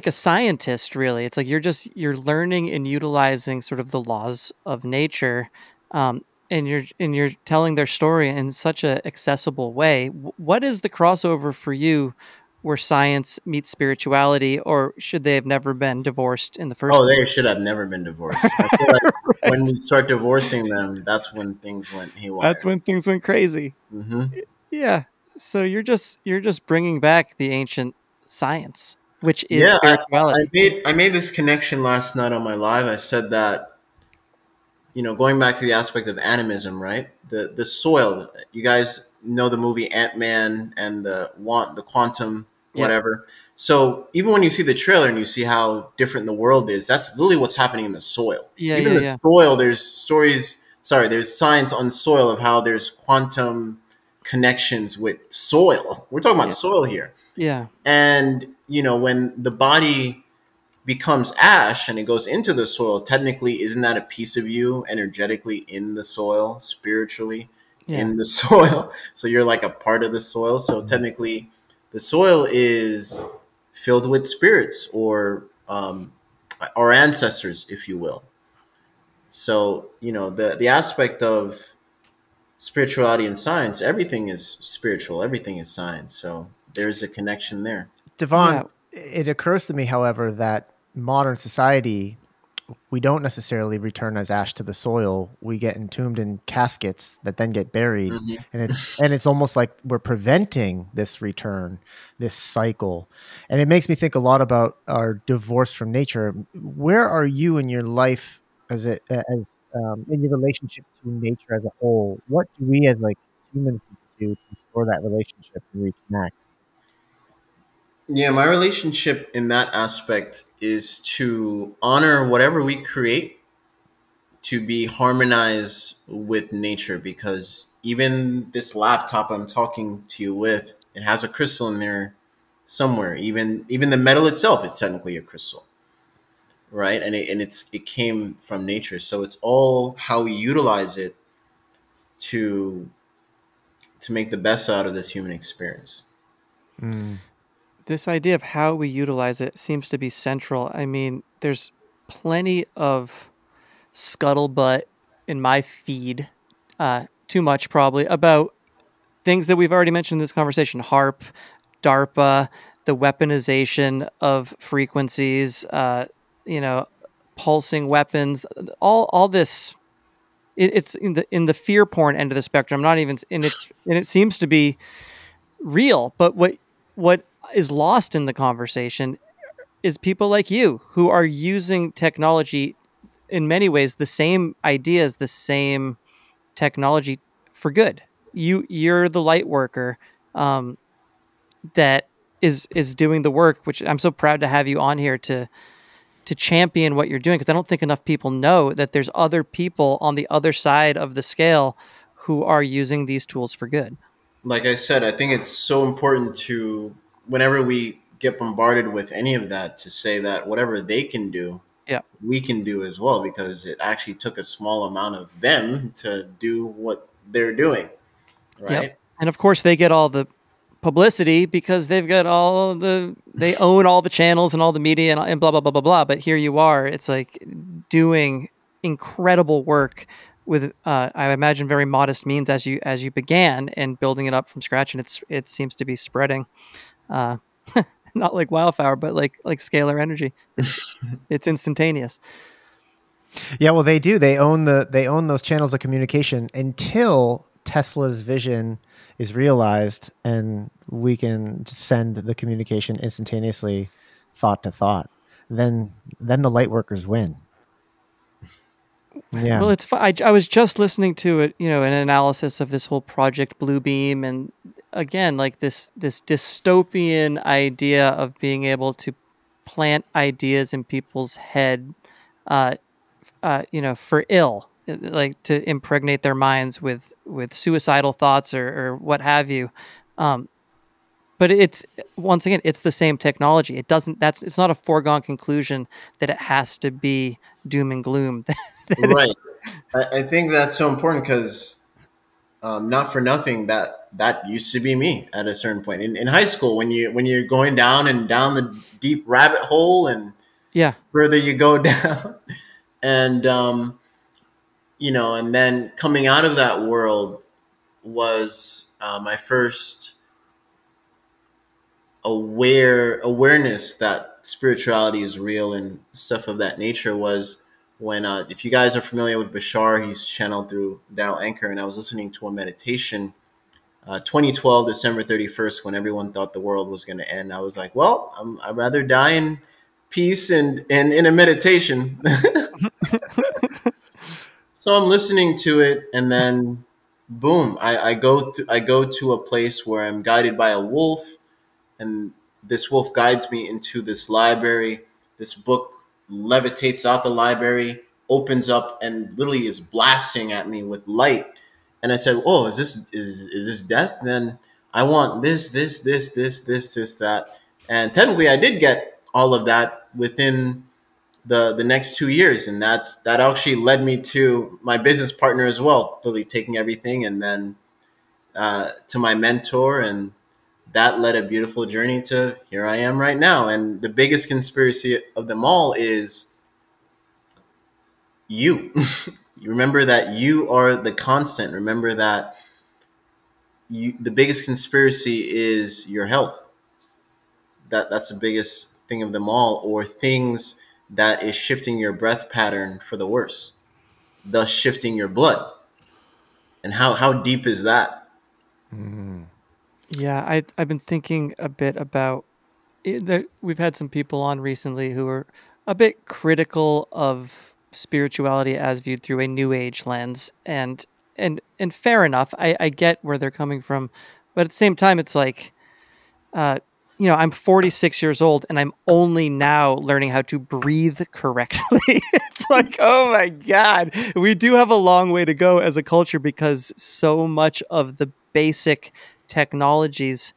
a scientist, really. It's like you're learning and utilizing sort of the laws of nature, and you're telling their story in such a accessible way. What is the crossover for you where science meets spirituality, or should they have never been divorced in the first place? They should have never been divorced. I feel like Right. when we start divorcing them, that's when things went haywire. That's when things went crazy. Mm-hmm. Yeah. So you're just bringing back the ancient science, which is spirituality. I made this connection last night on my live. I said that, going back to the aspect of animism, right? The soil. You guys know the movie Ant-Man and the quantum whatever. So even when you see the trailer and you see how different the world is, that's literally what's happening in the soil. Soil, there's science on soil of how there's quantum connections with soil. We're talking about soil here. Yeah. And, when the body becomes ash and it goes into the soil, technically, isn't that a piece of you energetically in the soil, spiritually in the soil? So you're like a part of the soil. So technically, the soil is filled with spirits or our ancestors, if you will. So, the aspect of spirituality and science, everything is spiritual, everything is science. So there's a connection there. Devon, it occurs to me, however, that modern society, we don't necessarily return as ash to the soil. We get entombed in caskets that then get buried. Mm-hmm. and it's almost like we're preventing this return, this cycle. And it makes me think a lot about our divorce from nature. Where are you in your life in your relationship to nature as a whole? What do we as like humans do to restore that relationship and reconnect? Yeah, my relationship in that aspect is to honor whatever we create, to be harmonized with nature, because even this laptop I'm talking to you with, it has a crystal in there somewhere. Even the metal itself is technically a crystal, right? And it came from nature. So it's all how we utilize it to make the best out of this human experience. This idea of how we utilize it seems to be central. I mean, there's plenty of scuttlebutt in my feed, too much probably, about things that we've already mentioned in this conversation: HARP, DARPA, the weaponization of frequencies, pulsing weapons, all this. It's in the fear porn end of the spectrum. Not even, and it seems to be real. But what is lost in the conversation is people like you who are using technology in many ways, the same ideas, the same technology for good. You're the light worker, um, that is doing the work, which I'm so proud to have you on here to champion what you're doing, because I don't think enough people know that there's other people on the other side of the scale who are using these tools for good. Like I said, I think it's so important to, whenever we get bombarded with any of that, to say that whatever they can do, Yeah. we can do as well, because it actually took a small amount of them to do what they're doing, Yep. right? And of course they get all the publicity because they've got they own all the channels and all the media and blah, blah, blah, blah, blah. But here you are, it's like doing incredible work with, I imagine, very modest means as you began, and building it up from scratch. And it seems to be spreading, uh, not like wildfire, but like scalar energy. It's instantaneous. Yeah, well, they do. They own those channels of communication until Tesla's vision is realized, and we can send the communication instantaneously, thought to thought. Then the light workers win. Yeah. Well, it's fun. I was just listening to it, an analysis of this whole Project Bluebeam, and again, like this dystopian idea of being able to plant ideas in people's head, uh, for ill, like to impregnate their minds with suicidal thoughts or what have you. Um, but it's, once again, it's the same technology. It's not a foregone conclusion that it has to be doom and gloom. Right. I think that's so important because, not for nothing, that used to be me at a certain point in high school, when you're going down and down the deep rabbit hole, and Yeah. further you go down, and and then coming out of that world was, my first awareness that spirituality is real and stuff of that nature, was when, if you guys are familiar with Bashar, he's channeled through Darrell Anchor, and I was listening to a meditation, 2012 December 31st, when everyone thought the world was going to end. I was like, well, I'd rather die in peace and in a meditation. So I'm listening to it, and then boom, I go to a place where I'm guided by a wolf, and this wolf guides me into this library. This book levitates out the library, opens up, and literally is blasting at me with light. And I said, "Oh, is this death? Then I want this, that." And technically, I did get all of that within the next 2 years, and that actually led me to my business partner as well, literally taking everything, and then, to my mentor, and that led a beautiful journey to here I am right now. And the biggest conspiracy of them all is you. You remember that you are the constant. Remember that the biggest conspiracy is your health. That's the biggest thing of them all, or things that is shifting your breath pattern for the worse, thus shifting your blood. And how deep is that? Mm. Yeah, I've been thinking a bit about it, that we've had some people on recently who are a bit critical of spirituality as viewed through a new age lens, and fair enough. I get where they're coming from, but at the same time, it's like, uh, I'm 46 years old and I'm only now learning how to breathe correctly. It's like, oh my God, we do have a long way to go as a culture, because so much of the basic technologies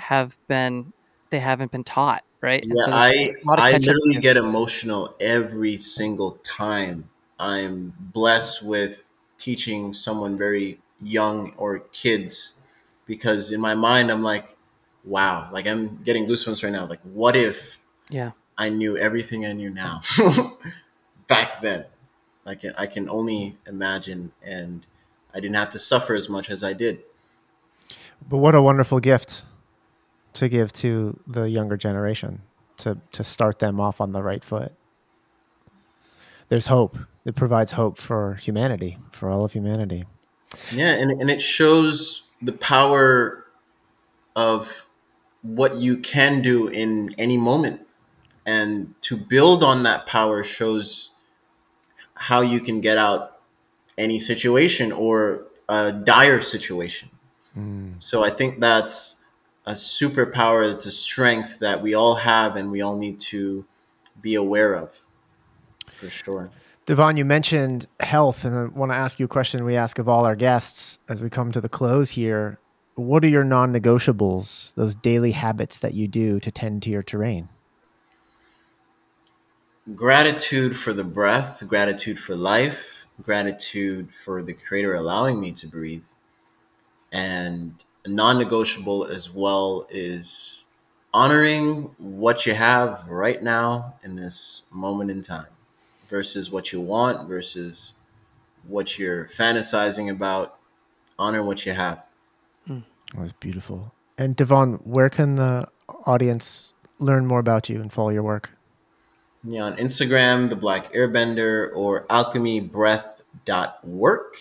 they haven't been taught, right? And Yeah, so there's I a lot of I catch up literally to do. get emotional every single time I'm blessed with teaching someone very young or kids, because in my mind I'm like, wow, like I'm getting goosebumps right now. Like, what if Yeah. I knew everything I knew now back then? I can only imagine, and I didn't have to suffer as much as I did. But what a wonderful gift to give to the younger generation to start them off on the right foot? There's hope. It provides hope for humanity, for all of humanity. Yeah, and it shows the power of what you can do in any moment. And to build on that power shows how you can get out any situation or a dire situation. So I think that's a superpower. It's a strength that we all have and we all need to be aware of, for sure. Devon, you mentioned health, and I want to ask you a question we ask of all our guests as we come to the close here. What are your non-negotiables, those daily habits that you do to tend to your terrain? Gratitude for the breath, gratitude for life, gratitude for the Creator allowing me to breathe. And non-negotiable as well is honoring what you have right now in this moment in time versus what you want versus what you're fantasizing about. Honor what you have. That's beautiful. And Devon, where can the audience learn more about you and follow your work? Yeah, on Instagram, the Black Airbender, or alchemybreath.work.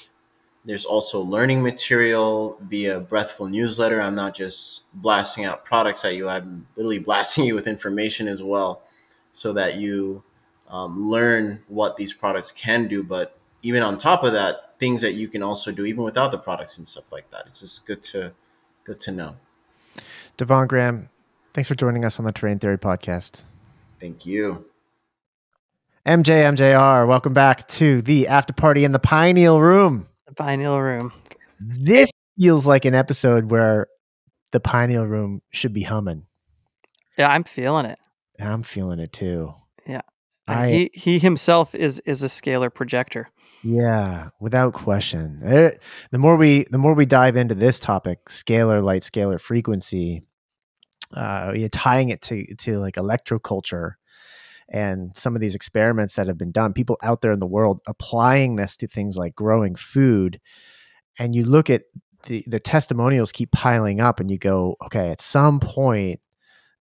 There's also learning material via Breathful newsletter. I'm not just blasting out products at you. I'm literally blasting you with information as well so that you learn what these products can do. But even on top of that, things that you can also do even without the products and stuff like that. It's just good to know. Devon Graham, thanks for joining us on the Terrain Theory Podcast. Thank you. MJR, welcome back to the after party in the Pineal Room. The Pineal Room. This feels like an episode where the Pineal Room should be humming. Yeah, I'm feeling it. I'm feeling it too. Yeah. And he himself is a scalar projector. Yeah, without question. The more we dive into this topic, scalar light, scalar frequency, tying it to like electroculture and some of these experiments that have been done, people out there in the world applying this to things like growing food, and you look at the testimonials keep piling up, and you go, okay, at some point,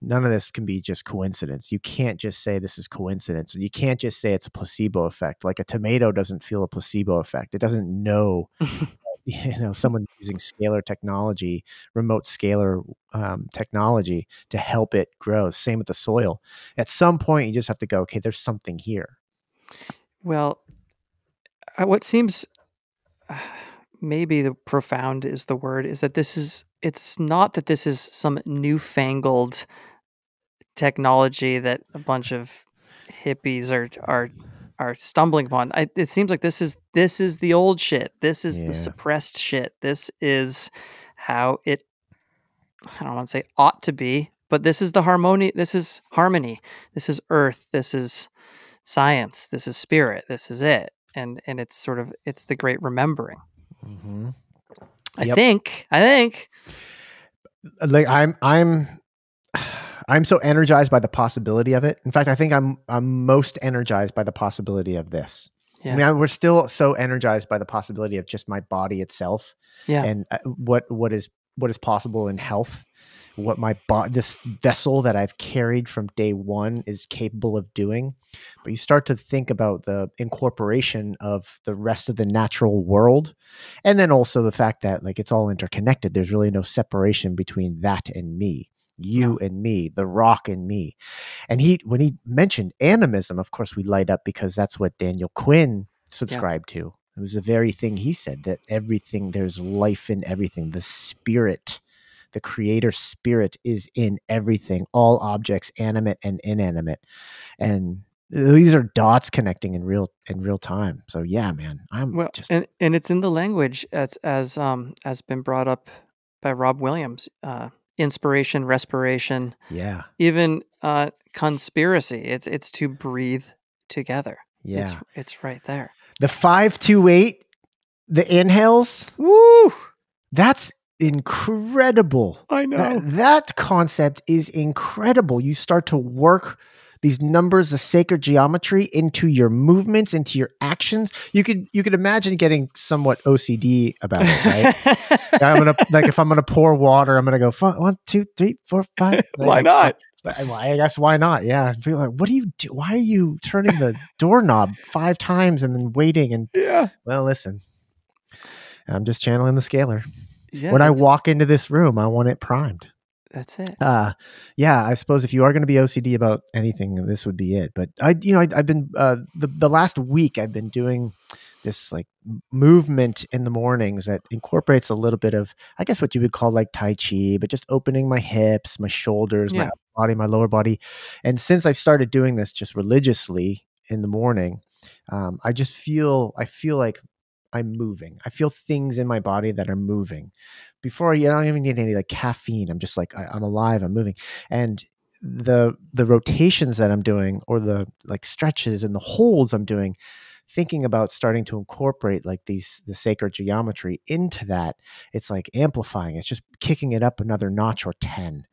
none of this can be just coincidence. You can't just say this is coincidence, and you can't just say it's a placebo effect. Like a tomato doesn't feel a placebo effect. It doesn't know, someone using scalar technology, remote scalar technology to help it grow. Same with the soil. At some point, you just have to go, okay, there's something here. Well, what seems maybe the profound is the word, is that it's not that this is some newfangled technology that a bunch of hippies are stumbling upon. It seems like this is the old shit. This is the suppressed shit. This is how it, I don't want to say ought to be, but this is the harmony. This is harmony. This is earth. This is science. This is spirit. This is it. And it's sort of, it's the great remembering. Mm-hmm. I think like I'm so energized by the possibility of it. In fact, I think I'm most energized by the possibility of this. Yeah. I mean, we're still so energized by the possibility of just my body itself, and what is possible in health, what my this vessel that I've carried from day one is capable of doing. But you start to think about the incorporation of the rest of the natural world, and then also the fact that like it's all interconnected. There's really no separation between that and me. You and me, the rock and me. And when he mentioned animism, of course we light up because that's what Daniel Quinn subscribed to. It was the very thing he said, that everything, there's life in everything. The spirit, the creator spirit is in everything, all objects, animate and inanimate. And these are dots connecting in real time. So yeah, man, and it's in the language as been brought up by Rob Williams. Inspiration, respiration, even conspiracy. It's to breathe together. It's right there. The 5-2-8, the inhales. Woo! That's incredible. I know that concept is incredible. You start to work these numbers, the sacred geometry into your movements, into your actions. You could imagine getting somewhat OCD about it, right? I'm gonna, like, if I'm gonna pour water, I'm gonna go 1, 2, 3, 4, 5. Why not? I guess why not? Yeah. People are like, what do you do? Why are you turning the doorknob 5 times and then waiting? And well, listen, I'm just channeling the scalar. Yeah, when I walk into this room, I want it primed. That's it. Yeah, I suppose if you are going to be OCD about anything, this would be it. But I've been the last week I've been doing this like movement in the mornings that incorporates a little bit of, I guess, what you would call like Tai Chi, but just opening my hips, my shoulders, my upper body, my lower body. And since I've started doing this just religiously in the morning, I feel like I'm moving. I feel things in my body that are moving. Before, I don't even need any like caffeine. I'm just like, I'm alive, I'm moving. And the rotations that I'm doing, or the like stretches and the holds I'm doing, thinking about starting to incorporate like the sacred geometry into that, it's like amplifying. It's just kicking it up another notch or 10.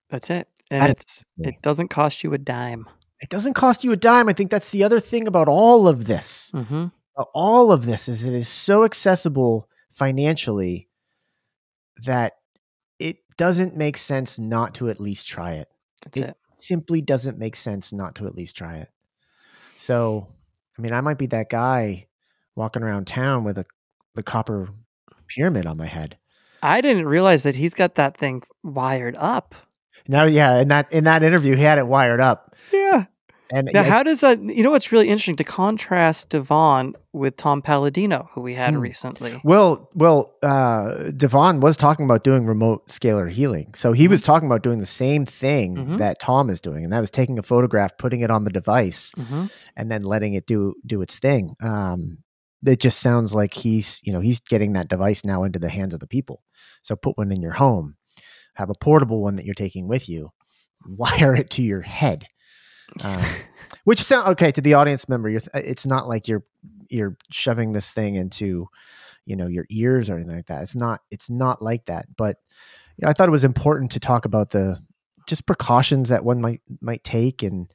That's it. And it doesn't cost you a dime. It doesn't cost you a dime. I think that's the other thing about all of this. Mm-hmm. All of this is it is so accessible financially that it doesn't make sense not to at least try it. It simply doesn't make sense not to at least try it. So, I mean, I might be that guy walking around town with the copper pyramid on my head. I didn't realize that he's got that thing wired up. Now, yeah, in that interview, he had it wired up. Yeah. And now, how does that? You know, what's really interesting to contrast Devon with Tom Palladino, who we had recently. Well, Devon was talking about doing remote scalar healing, so he was talking about doing the same thing that Tom is doing, and that was taking a photograph, putting it on the device, and then letting it do its thing. It just sounds like he's getting that device now into the hands of the people. So put one in your home, have a portable one that you're taking with you, wire it to your head. Which sound okay to the audience member. It's not like you're shoving this thing into, your ears or anything like that. It's not like that. But I thought it was important to talk about the just precautions that one might take, and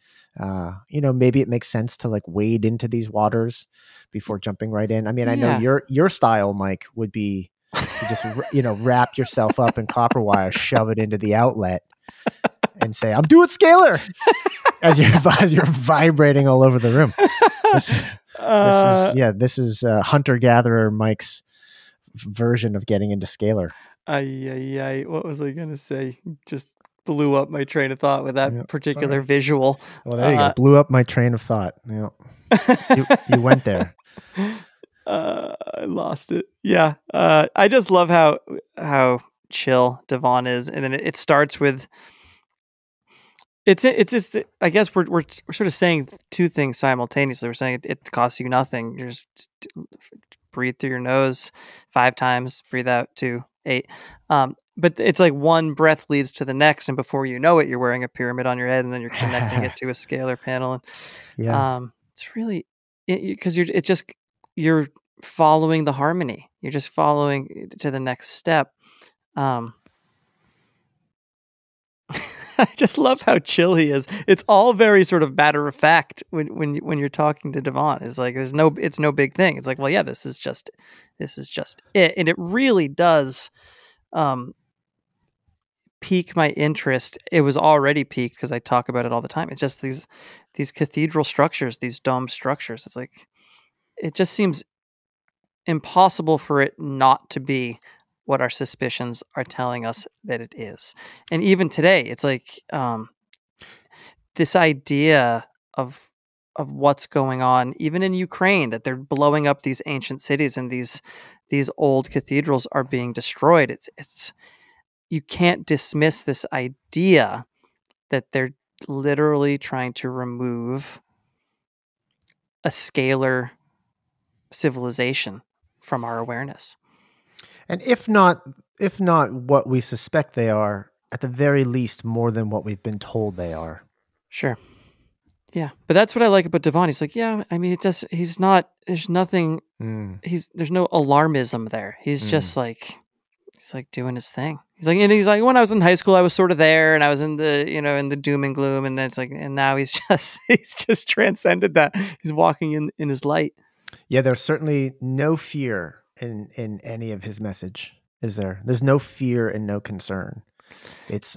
maybe it makes sense to like wade into these waters before jumping right in. I mean, I know your style, Mike, would be to just wrap yourself up in copper wire, shove it into the outlet, and say, "I'm doing scalar." As you're vibrating all over the room. This is hunter-gatherer Mike's version of getting into scalar. What was I going to say? Just blew up my train of thought with that particular visual. Well, there you go. Blew up my train of thought. Yeah. You went there. I lost it. Yeah. I just love how chill Devon is. And then it starts with, It's just, I guess we're sort of saying two things simultaneously. We're saying it costs you nothing. You just breathe through your nose 5 times, breathe out 2, 8. But it's like one breath leads to the next, and before you know it, you're wearing a pyramid on your head, and then you're connecting it to a scalar panel. And it's really because you're following the harmony. You're just following to the next step. I just love how chill he is. It's all very sort of matter of fact when you're talking to Devon. It's like it's no big thing. It's like, well, yeah, this is just it, and it really does pique my interest. It was already piqued because I talk about it all the time. It's just these cathedral structures, these dome structures. It's like it just seems impossible for it not to be what our suspicions are telling us that it is. And even today, it's like this idea of what's going on, even in Ukraine, that they're blowing up these ancient cities and these old cathedrals are being destroyed. It's you can't dismiss this idea that they're literally trying to remove a scalar civilization from our awareness. And if not what we suspect they are, at the very least, more than what we've been told they are. Sure. Yeah. But that's what I like about Devon. He's like, yeah, I mean, he's not, there's nothing, there's no alarmism there. He's just like, he's like doing his thing. He's like, when I was in high school, I was sort of there, and I was in the, in the doom and gloom, and then it's like, and now he's just transcended that. He's walking in his light. Yeah, there's certainly no fear in any of his message, is there? There's no fear and no concern. It's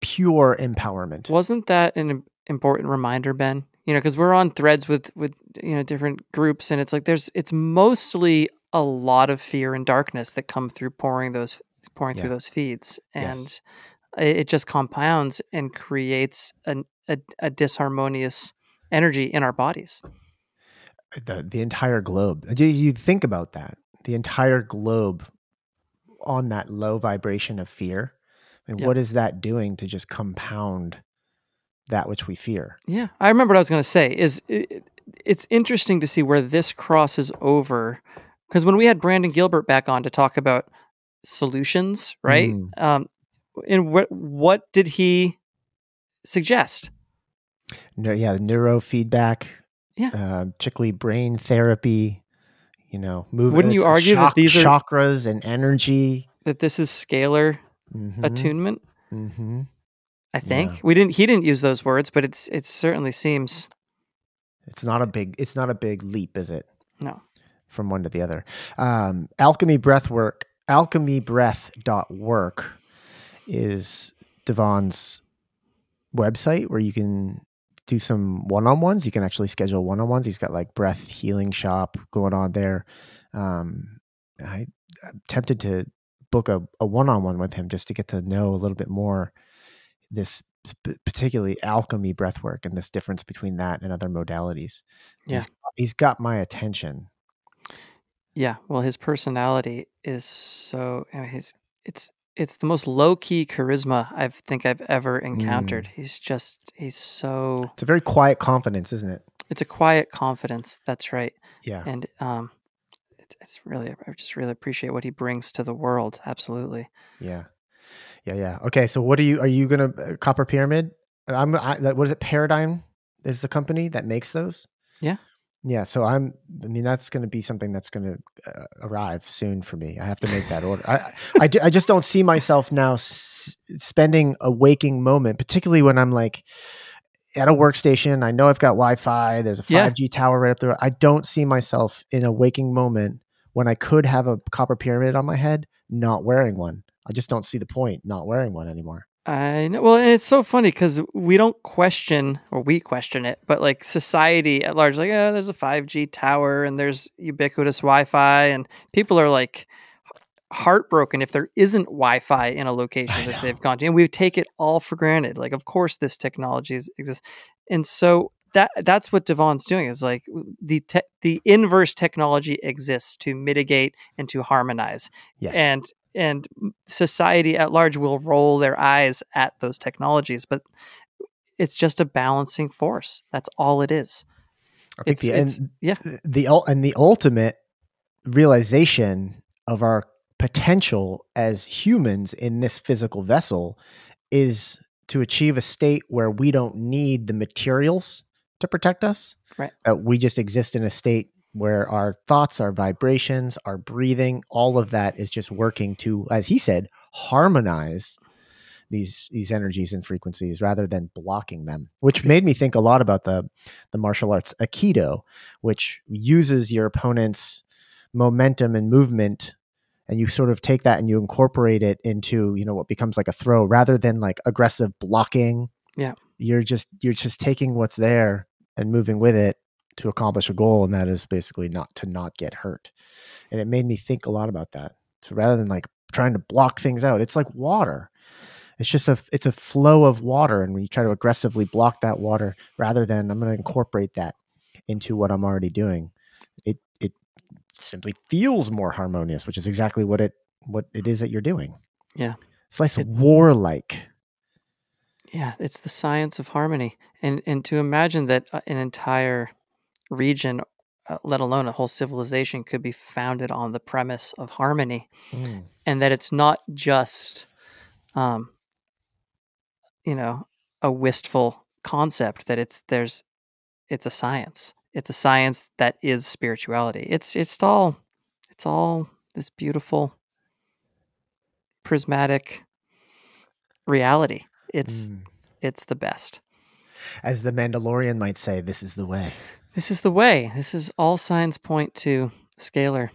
pure empowerment. Wasn't that an important reminder, Ben? Because we're on threads with different groups, and it's like it's mostly a lot of fear and darkness that come through pouring through those feeds, and it just compounds and creates a disharmonious energy in our bodies. The entire globe. Do you think about that? The entire globe on that low vibration of fear. I mean, what is that doing to just compound that which we fear? Yeah, I remember what I was going to say. It's interesting to see where this crosses over, because when we had Brandon Gilbert back on to talk about solutions, right? And what did he suggest? Neurofeedback. Particularly brain therapy. Movement. Wouldn't you argue that these are chakras and energy? That this is scalar attunement? Mm-hmm. I think he didn't use those words, but it certainly seems. It's not a big leap, is it? No. From one to the other. Alchemy Breathwork. Alchemybreath.work is Devon's website where you can do some one-on-ones. You can actually schedule one-on-ones. He's got like breath healing shop going on there. I'm tempted to book a one-on-one with him just to get to know a little bit more this particularly alchemy breathwork and this difference between that and other modalities. Yeah. He's got my attention. Yeah. Well, his personality is so, it's the most low-key charisma I think I've ever encountered. He's so... It's a very quiet confidence, isn't it? It's a quiet confidence. That's right. Yeah. And it's really, I just really appreciate what he brings to the world. Absolutely. Yeah. Okay. So are you going to Copper Pyramid? What is it? Paradigm is the company that makes those? Yeah. Yeah, so that's going to be something that's going to arrive soon for me. I have to make that order. I just don't see myself now spending a waking moment, particularly when I'm like at a workstation. I know I've got Wi-Fi. There's a 5G tower right up there. I don't see myself in a waking moment when I could have a copper pyramid on my head, not wearing one. I just don't see the point not wearing one anymore. I know. Well, and it's so funny because we question it, but like society at large, like, there's a 5G tower and there's ubiquitous Wi-Fi, and people are like heartbroken if there isn't Wi-Fi in a location that they've gone to, and we take it all for granted. Like, of course, this technology exists, and so that's what Devon's doing. Is like the inverse technology exists to mitigate and to harmonize. Yes. And society at large will roll their eyes at those technologies, but it's just a balancing force. That's all it is. I think the ultimate realization of our potential as humans in this physical vessel is to achieve a state where we don't need the materials to protect us. Right. We just exist in a state where our thoughts, our vibrations, our breathing, all of that is just working to, as he said, harmonize these energies and frequencies rather than blocking them, which made me think a lot about the martial arts Aikido, which uses your opponent's momentum and movement, and you sort of take that and you incorporate it into, what becomes like a throw rather than like aggressive blocking. Yeah. You're just taking what's there and moving with it to accomplish a goal, and that is basically not get hurt. And it made me think a lot about that. So rather than like trying to block things out, it's like water. It's just it's a flow of water, and when you try to aggressively block that water, rather than I'm going to incorporate that into what I'm already doing, it simply feels more harmonious, which is exactly what it is that you're doing. Yeah, it's like warlike. Yeah, it's the science of harmony, and to imagine that an entire region, let alone a whole civilization, could be founded on the premise of harmony, and that it's not just, a wistful concept. That it's a science. It's a science that is spirituality. It's all this beautiful prismatic reality. It's Mm. the best. As the Mandalorian might say, this is the way. This is the way. This is all signs point to scalar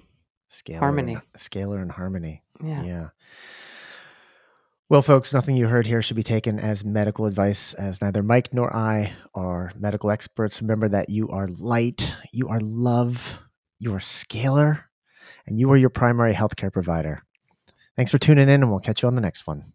harmony. Scalar and harmony. Yeah. Well, folks, nothing you heard here should be taken as medical advice, as neither Mike nor I are medical experts. Remember that you are light, you are love, you are scalar, and you are your primary healthcare provider. Thanks for tuning in, and we'll catch you on the next one.